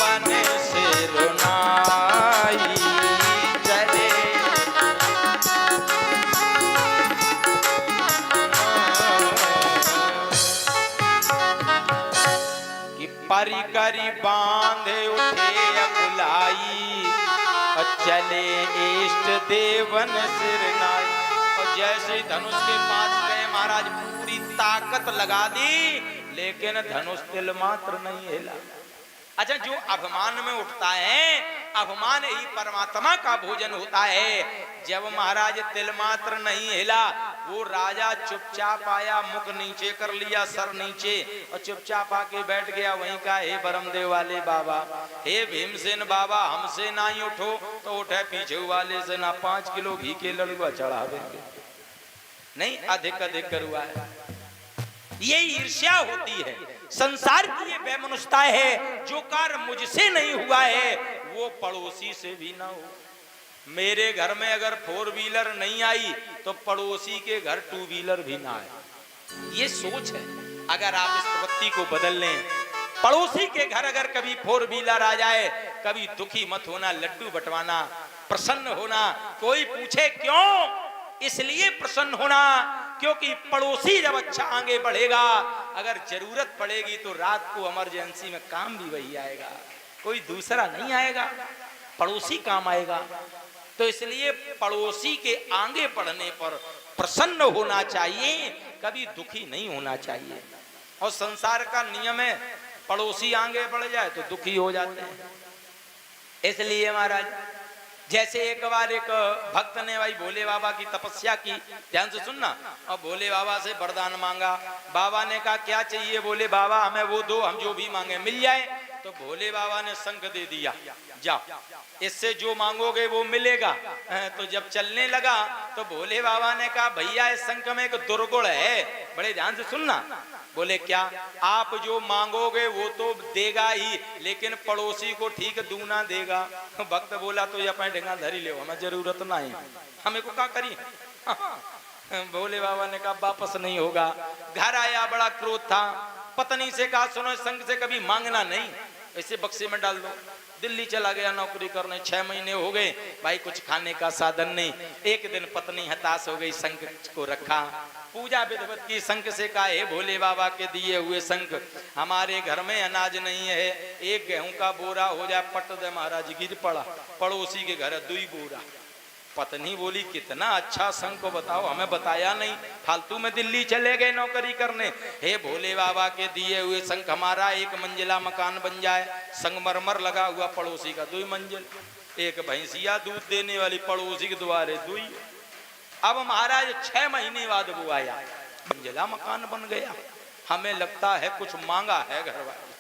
बन सिरुनाई, चले कि परिकरी बांधे उठे अकुलाई और चले इष्ट देवन सिरनाई। और जैसे धनुष के पास गए महाराज पूरी ताकत लगा दी, लेकिन धनुष तिल मात्र नहीं हिला। अच्छा, जो अभिमान में उठता है, अभिमान ही परमात्मा का भोजन होता है। जब महाराज तिल मात्र नहीं हिला, वो राजा चुपचाप आया, मुख नीचे कर लिया, सर नीचे, और चुपचाप आके बैठ गया वहीं का, हे बरमदेव वाले बाबा, हे भीमसेन बाबा, हमसे ना ही उठो तो उठे पीछे वाले से ना 5 किलो घी के लड़ुआ चढ़ा देंगे, नहीं अधिक अधिक करुआ है। ये ईर्ष्या होती है, संसार की ये बेमनुष्यता है। जो कार्य मुझसे नहीं हुआ है वो पड़ोसी से भी ना हो। मेरे घर में अगर 4 व्हीलर नहीं आई तो पड़ोसी के घर 2 व्हीलर भी ना आए, ये सोच है। अगर आप इस प्रवृत्ति को बदल लें, पड़ोसी के घर अगर कभी 4 व्हीलर आ जाए, कभी दुखी मत होना, लड्डू बंटवाना, प्रसन्न होना। कोई पूछे क्यों, इसलिए प्रसन्न होना क्योंकि पड़ोसी जब अच्छा आगे बढ़ेगा, अगर जरूरत पड़ेगी तो रात को इमरजेंसी में काम भी वही आएगा, कोई दूसरा नहीं आएगा, पड़ोसी काम आएगा। तो इसलिए पड़ोसी के आगे बढ़ने पर प्रसन्न होना चाहिए, कभी दुखी नहीं होना चाहिए। और संसार का नियम है, पड़ोसी आगे बढ़ जाए तो दुखी हो जाते हैं। इसलिए महाराज, जैसे एक बार एक भक्त ने भाई भोले बाबा की तपस्या की, ध्यान से सुनना, और भोले बाबा से वरदान मांगा। बाबा ने कहा क्या चाहिए? बोले बाबा हमें वो दो, हम जो भी मांगे मिल जाए। तो भोले बाबा ने शंख दे दिया, जाओ इससे जो मांगोगे वो मिलेगा। तो जब चलने लगा तो भोले बाबा ने कहा भैया इस शंख में एक दुर्गुण है, बड़े ध्यान से सुनना। बोले क्या? आप जो मांगोगे वो तो देगा ही, लेकिन पड़ोसी को ठीक दूना देगा। भक्त बोला तो ये अपने ढेंगा धरी ले, हमें जरूरत नहीं, हमें को क्या करी। भोले बाबा ने कहा वापस नहीं होगा। घर आया, बड़ा क्रोध था, पत्नी से कहा सुनो संग से कभी मांगना नहीं, ऐसे बक्से में डाल दो। दिल्ली चला गया नौकरी करने, 6 महीने हो गए, भाई कुछ खाने का साधन नहीं। एक दिन पत्नी हताश हो गई, शंख को रखा, पूजा विधिवत की, शंख से कहा हे भोले बाबा के दिए हुए शंख, हमारे घर में अनाज नहीं है, एक गेहूं का बोरा हो जाए पट दे। महाराज गिर पड़ा, पड़ोसी के घर 2 बोरा। पत्नी बोली कितना अच्छा शंख बताओ, हमें बताया नहीं, फालतू में दिल्ली चले गए नौकरी करने। हे भोले बाबा के दिए हुए शंख, हमारा 1 मंजिला मकान बन जाए, संगमरमर लगा हुआ, पड़ोसी का 2 मंजिल, एक भैंसिया दूध देने वाली, पड़ोसी के द्वारे 2। अब महाराज 6 महीने बाद वो आया, मंजिला मकान बन गया। हमें लगता है कुछ मांगा है घर वाले,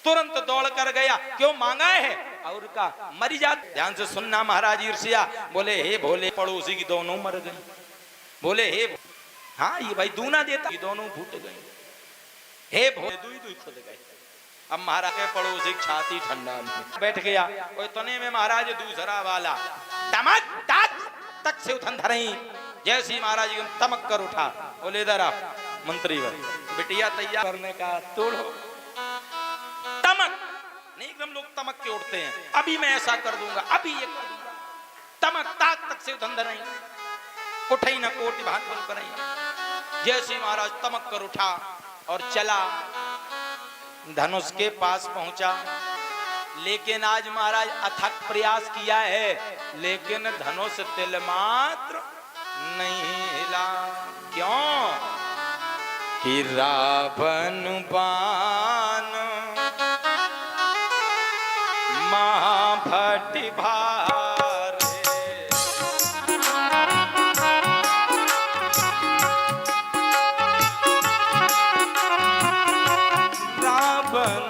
तुरंत दौड़ कर गया, क्यों मांगा है? और का मरी जात। ध्यान से सुनना महाराज ईर्ष्या। बोले हे भोले, पड़ोसी की दोनों मर गई। बोले हे हाँ ये भाई दूना देता, दोनों फूट गए। हे भोले, 2 खुद गए। अब महाराज के पड़ोसी छाती ठंडा बैठ गया। और तने में महाराज दूसरा वाला तमक तक से उठन धरई, जैसी महाराज तमक कर उठा। बोले इधर आ मंत्री, बिटिया तैयार करने का तोड़ो। तमक नहीं, एकदम लोग तमक के उठते हैं, अभी मैं ऐसा कर दूंगा, अभी ये कर दूंगा। तमक ताक तक से उठन धरई, उठई न कोटि भाग बन करई। जैसे महाराज तमक कर उठा और चला, धनुष के पास पहुंचा। लेकिन आज महाराज अथक प्रयास किया है, लेकिन धनुष तिल मात्र नहीं हिला। क्यों? कि रावण बाण महाभट भारे, रावण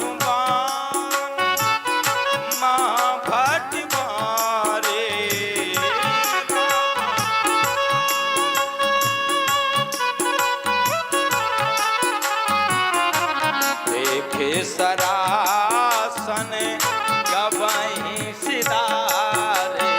सरासन गवहीं सिदारे,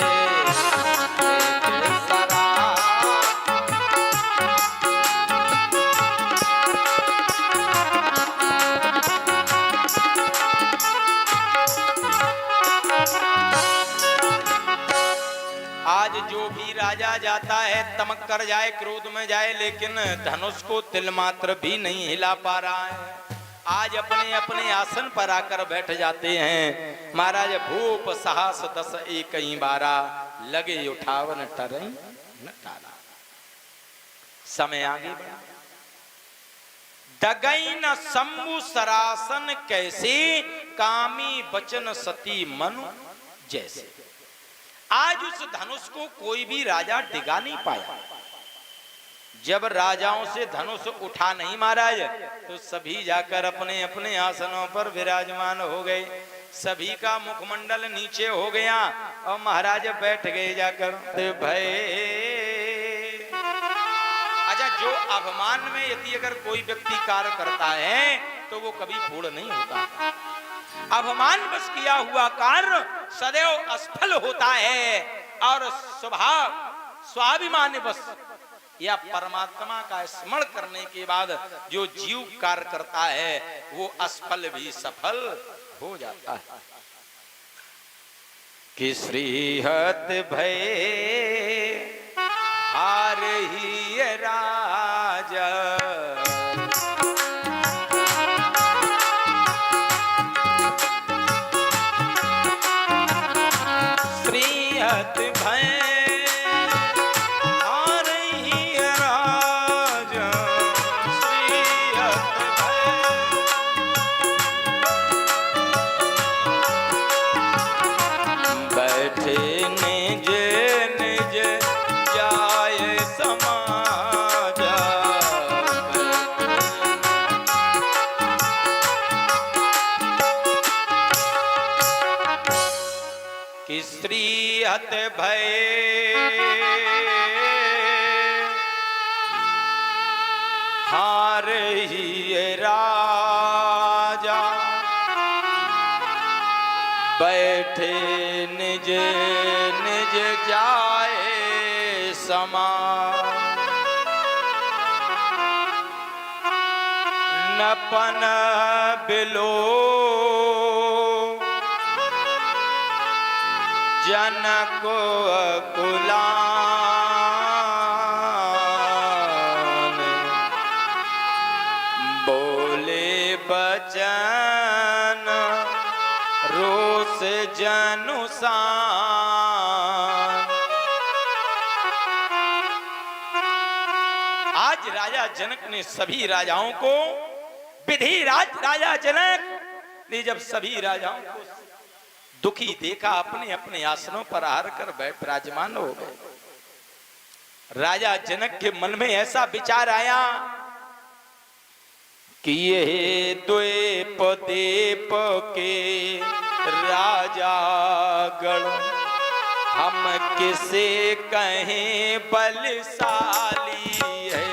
आज जो भी राजा जाता है तमक कर जाए, क्रोध में जाए, लेकिन धनुष को तिल मात्र भी नहीं हिला पा रहा है। आज अपने अपने आसन पर आकर बैठ जाते हैं। महाराज भूप साहस 10 एक ही बारा, लगे उठावन टरई न टाला। समय आगे बढ़ा, डगई न शंभु सरासन कैसे, कामी बचन सती मनु जैसे। आज उस धनुष को कोई भी राजा डिगा नहीं पाया। जब राजाओं से धनुष उठा नहीं महाराज, तो सभी जाकर अपने अपने आसनों पर विराजमान हो गए। सभी का मुखमंडल नीचे हो गया और महाराज बैठ गए जाकर। भय अच्छा, जो अभिमान में यदि अगर कोई व्यक्ति कार्य करता है तो वो कभी पूर्ण नहीं होता। अभिमान बस किया हुआ कार्य सदैव असफल होता है, और स्वभाव स्वाभिमान बस या परमात्मा का स्मरण करने के बाद जो जीव कार्य करता है वो असफल भी सफल हो जाता है। कि श्रीहत भय हार ही राजा, श्रीहत भय निज निज जाय समाजा। स्त्री हत भय हार ही राजा बैठे निज निज जाए समा नपन बिलो जनक कुलान बोले बचन रोष जनुसान। आज राजा जनक ने सभी राजाओं को विधि राजा जनक ने जब सभी राजाओं को दुखी देखा अपने अपने आसनों पर हार कर विराजमान हो गए। राजा जनक के मन में ऐसा विचार आया कि ये द्वीप दीप के राजा गण हम किसे कहें बलशाली है।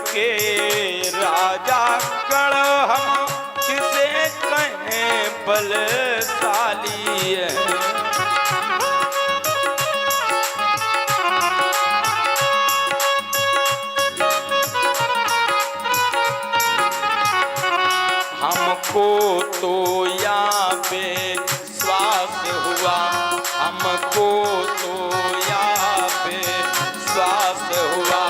के राजा गण हम किसे कहें बलशाली है। हमको तो या विश्वास हुआ हमको तो या विश्वास हुआ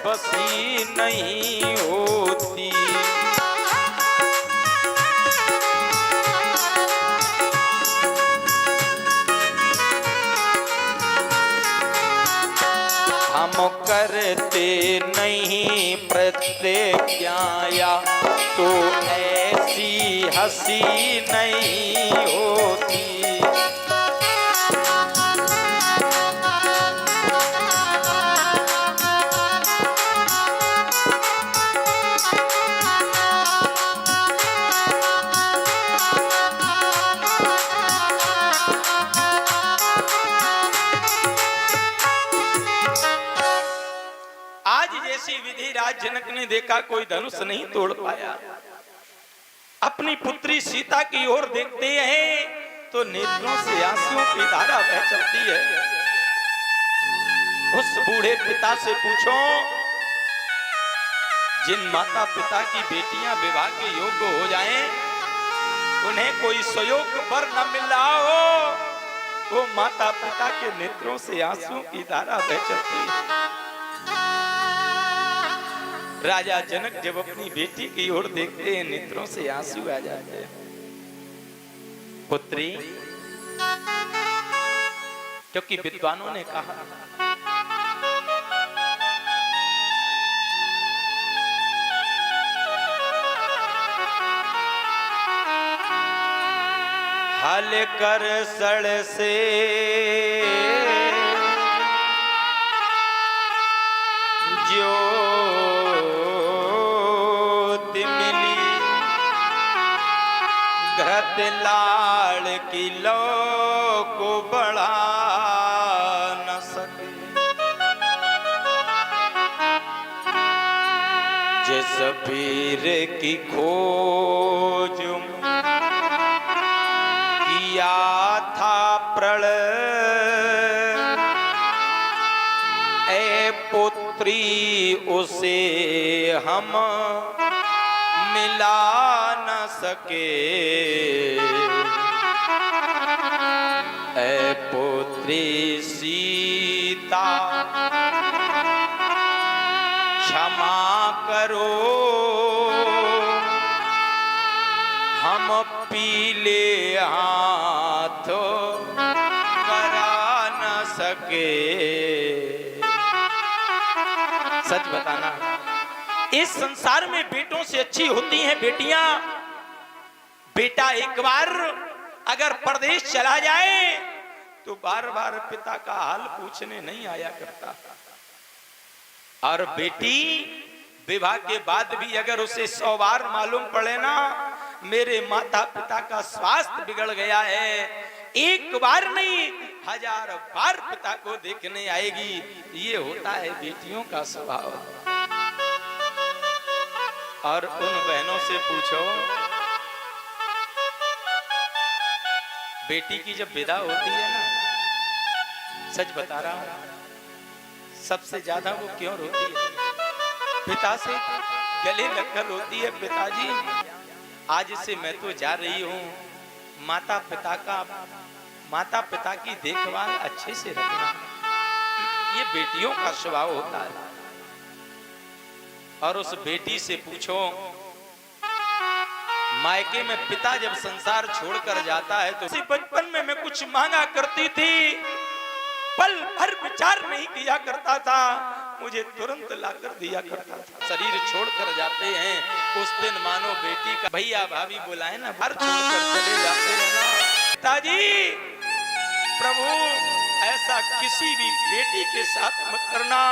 बसी नहीं होती। हम करते नहीं प्रतिज्ञा तो ऐसी हंसी नहीं होती। जनक ने देखा कोई धनुष नहीं तोड़ पाया। अपनी पुत्री सीता की ओर देखते हैं तो नेत्रों से आंसुओं की धारा बह चलती है। उस बूढ़े पिता से पूछो जिन माता पिता की बेटियां विवाह के योग्य हो जाएं, उन्हें कोई सुयोग वर न मिल रहा हो, वो माता पिता के नेत्रों से आंसुओं की धारा बह चलती है। राजा जनक जब अपनी बेटी की ओर देखते हैं नेत्रों से आंसू आ जाते हैं। पुत्री, क्योंकि विद्वानों ने कहा हल कर सड़ से ज्योति मिली घृत लाड़ की लो को बढ़ा न सके। जिस पीर की खोज किया था प्रण ए पुत्री उसे हम मिला न सके। ए पुत्री सीता क्षमा करो, हम पीले हाथों करा न सके। सच बताना, इस संसार में बेटों से अच्छी होती हैं बेटियां। बेटा एक बार अगर परदेश चला जाए तो बार बार पिता का हाल पूछने नहीं आया करता, और बेटी विवाह के बाद भी अगर उसे 100 बार मालूम पड़े ना मेरे माता पिता का स्वास्थ्य बिगड़ गया है, एक बार नहीं 1000 बार पिता को देखने आएगी। ये होता है बेटियों का स्वभाव। और उन बहनों से पूछो, बेटी की जब विदा होती है ना, सच बता रहा हूं, सबसे ज्यादा वो क्यों रोती है? पिता से गले लगकर रोती है, पिताजी आज से मैं तो जा रही हूं, माता पिता की देखभाल अच्छे से रखना। ये बेटियों का स्वभाव होता है। और उस बेटी से पूछो, मायके में पिता जब संसार छोड़कर जाता है तो बचपन में मैं कुछ मांगा करती थी, पल भर विचार नहीं किया करता था, मुझे तुरंत लाकर दिया करता था। शरीर छोड़कर जाते हैं उस दिन मानो बेटी का भैया भाभी बुलाए ना, घर छोड़कर चले जाते हैं ना। पिताजी प्रभु ऐसा किसी भी बेटी के साथ मत करना।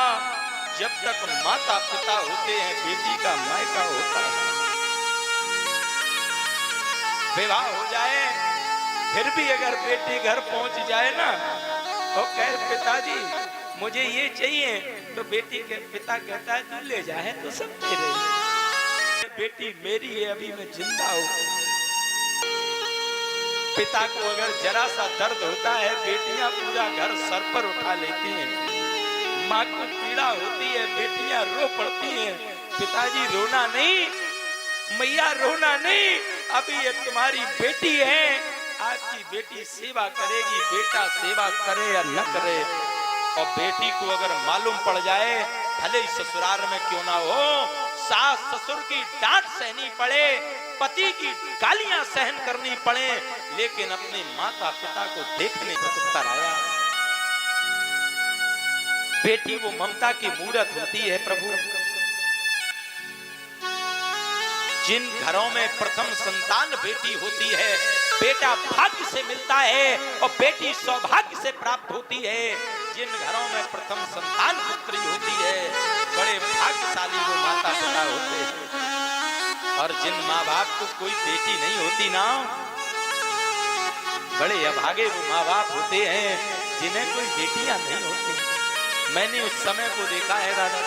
जब तक माता पिता होते हैं बेटी का मायका होता है। विवाह हो जाए फिर भी अगर बेटी घर पहुंच जाए ना और कहे पिताजी मुझे ये चाहिए, तो बेटी के पिता कहता है तू ले जाए तो सब तेरे। बेटी मेरी है, अभी मैं जिंदा हूं। पिता को अगर जरा सा दर्द होता है बेटियां पूरा घर सर पर उठा लेती हैं। माँ को पीड़ा होती है बेटियां रो पड़ती हैं, पिताजी रोना नहीं, मैया रोना नहीं, अभी ये तुम्हारी बेटी है, आपकी बेटी सेवा करेगी, बेटा सेवा करे या न करे। और बेटी को अगर मालूम पड़ जाए, भले ही ससुराल में क्यों ना हो, सास ससुर की डांट सहनी पड़े, पति की गालियां सहन करनी पड़े, लेकिन अपने माता पिता को देखने को उत्तर आया। बेटी वो ममता की मूरत होती है प्रभु। जिन घरों में प्रथम संतान बेटी होती है, बेटा भाग्य से मिलता है और बेटी सौभाग्य से प्राप्त होती है। जिन घरों में प्रथम संतान पुत्री होती है, बड़े भाग्यशाली वो माता पिता होते हैं। और जिन माँ बाप को कोई बेटी नहीं होती ना, बड़े अभागे वो माँ बाप होते हैं जिन्हें कोई बेटियां नहीं होती। मैंने उस समय को देखा है दादा,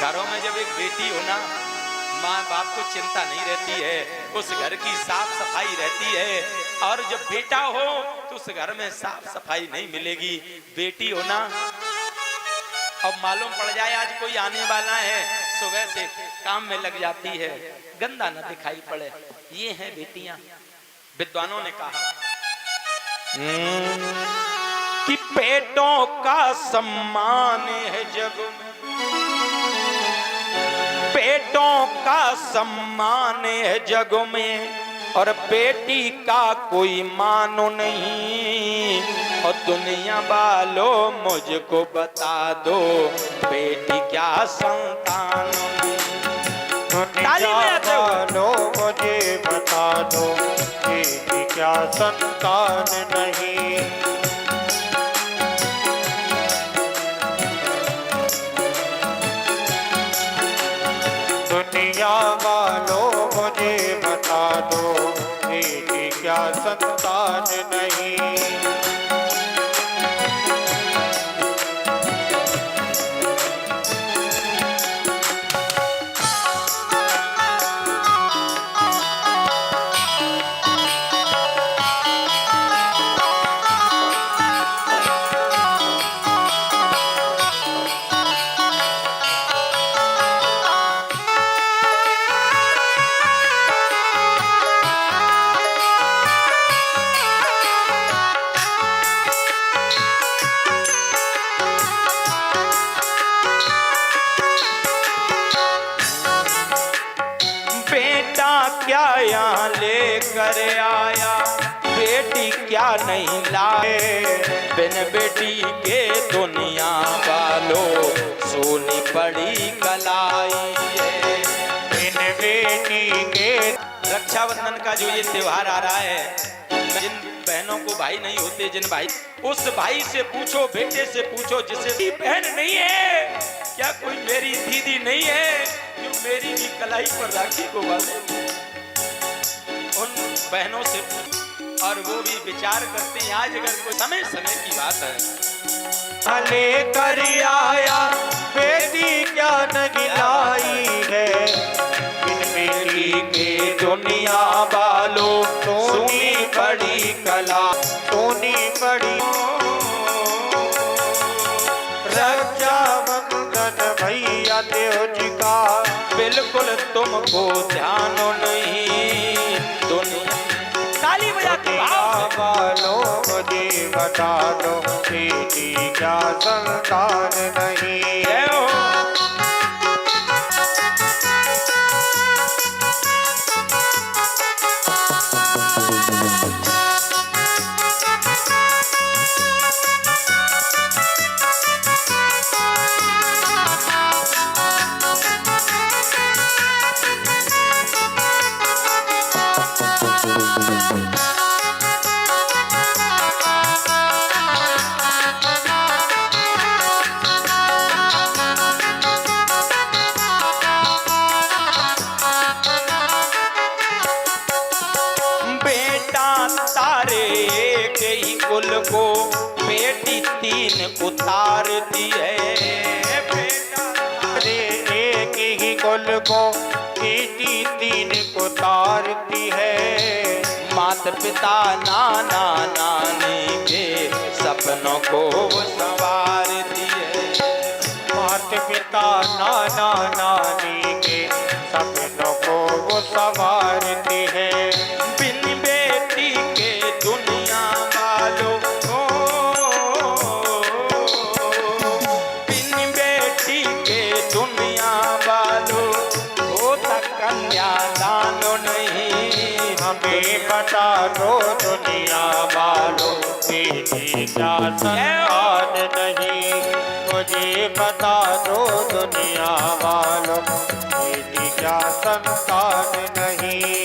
घरों में जब एक बेटी हो ना, माँ बाप को चिंता नहीं रहती है, उस घर की साफ सफाई रहती है। और जब बेटा हो तो उस घर में साफ सफाई नहीं मिलेगी। बेटी हो ना, अब मालूम पड़ जाए आज कोई आने वाला है, सुबह से काम में लग जाती है, गंदा न दिखाई पड़े। ये हैं बेटियां। विद्वानों ने कहा कि पेटों का सम्मान है जग में, पेटों का सम्मान है जग में, और बेटी का कोई मानो नहीं। और दुनिया वालों मुझको बता दो, बेटी क्या संतान में। दुनिया वालों मुझे बता दो, बेटी क्या संतान नहीं। दुनिया वालों मुझे बता दो, बेटी क्या संतान नहीं। क्या यहाँ लेकर आया, बेटी क्या नहीं लाए, बिन बेटी के दुनिया वालों सोनी पड़ी कलाई। बिन बेटी के रक्षाबंधन का जो ये त्योहार आ रहा है, जिन बहनों को भाई नहीं होते, जिन भाई, उस भाई से पूछो, बेटे से पूछो जिसे भी बहन नहीं है, क्या कोई मेरी दीदी नहीं है जो मेरी भी कलाई पर राखी को बांधे। उन बहनों से पूछो और वो भी विचार करते हैं। आज अगर कोई समय समय की बात है, लेकर आया बेटी क्या नहीं लाई है, बिन बेटी के दुनिया वालों सोनी पड़ी कला, सोनी पड़ी। रक्षाबंधन भैया देव जी का बिल्कुल तुमको ध्यान नहीं, दुनिया ताली बजा के वालों मुझे बता दो, बेटी क्या संतान नहीं है। तारे एक ही कुल को बेटी तीन उतारती है, बेटा तारे एक ही कुल को बेटी तीन उतारती है। माता पिता नाना नानी के सपनों को वो संवारती है, माता पिता नाना नानी के सपनों को वो संवारती है। बिन बेटी के दुनिया वालों, बिन बेटी के दुनिया वालों होता कन्यादान नहीं। हमें बता दो दुनिया वालों, बेटी क्या संतान नहीं, मुझे बता दो दुनिया वालों, बेटी क्या संतान नहीं।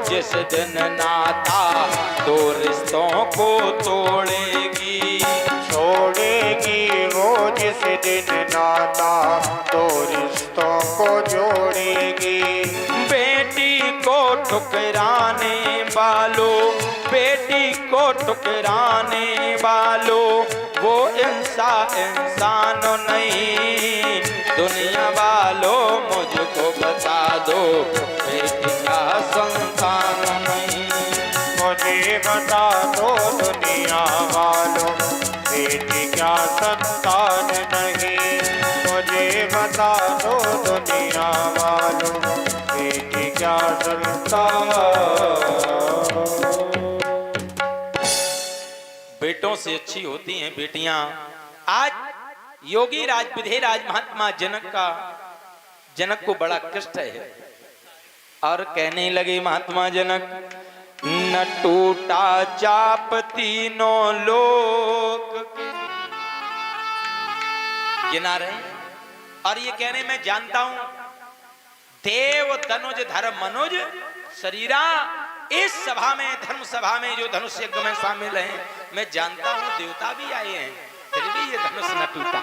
जिस दिन नाता दो रिश्तों को तोड़ेगी, छोड़ेगी वो जिस दिन नाता दो रिश्तों को जोड़ेगी। बेटी को ठुकराने वालों, बेटी को ठुकराने वालों वो इंसान नहीं। दुनिया वालों मुझको बता दो, बेटी का संतान नहीं। मुझे बता दो दुनिया वालों, बेटी क्या संतान नहीं। मुझे बता दो दुनिया वालों, बेटी क्या संतान। बेटों से अच्छी होती हैं बेटियां। आज योगी राज विधेयराज महात्मा जनक को बड़ा कष्ट है और कहने लगे महात्मा जनक, न टूटा चाप तीनों लोक के। गिना रहे और ये कहने मैं जानता हूं, देव तनुज धर्म मनुज शरीरा। इस सभा में, धर्म सभा में जो धनुष यज्ञ में शामिल हैं, मैं जानता हूं देवता भी आए हैं, फिर भी ये धनुष न टूटा।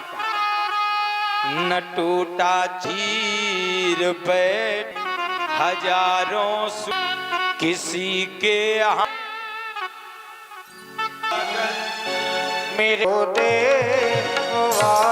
न टूटा चीर पे हजारों किसी के मेरे देवा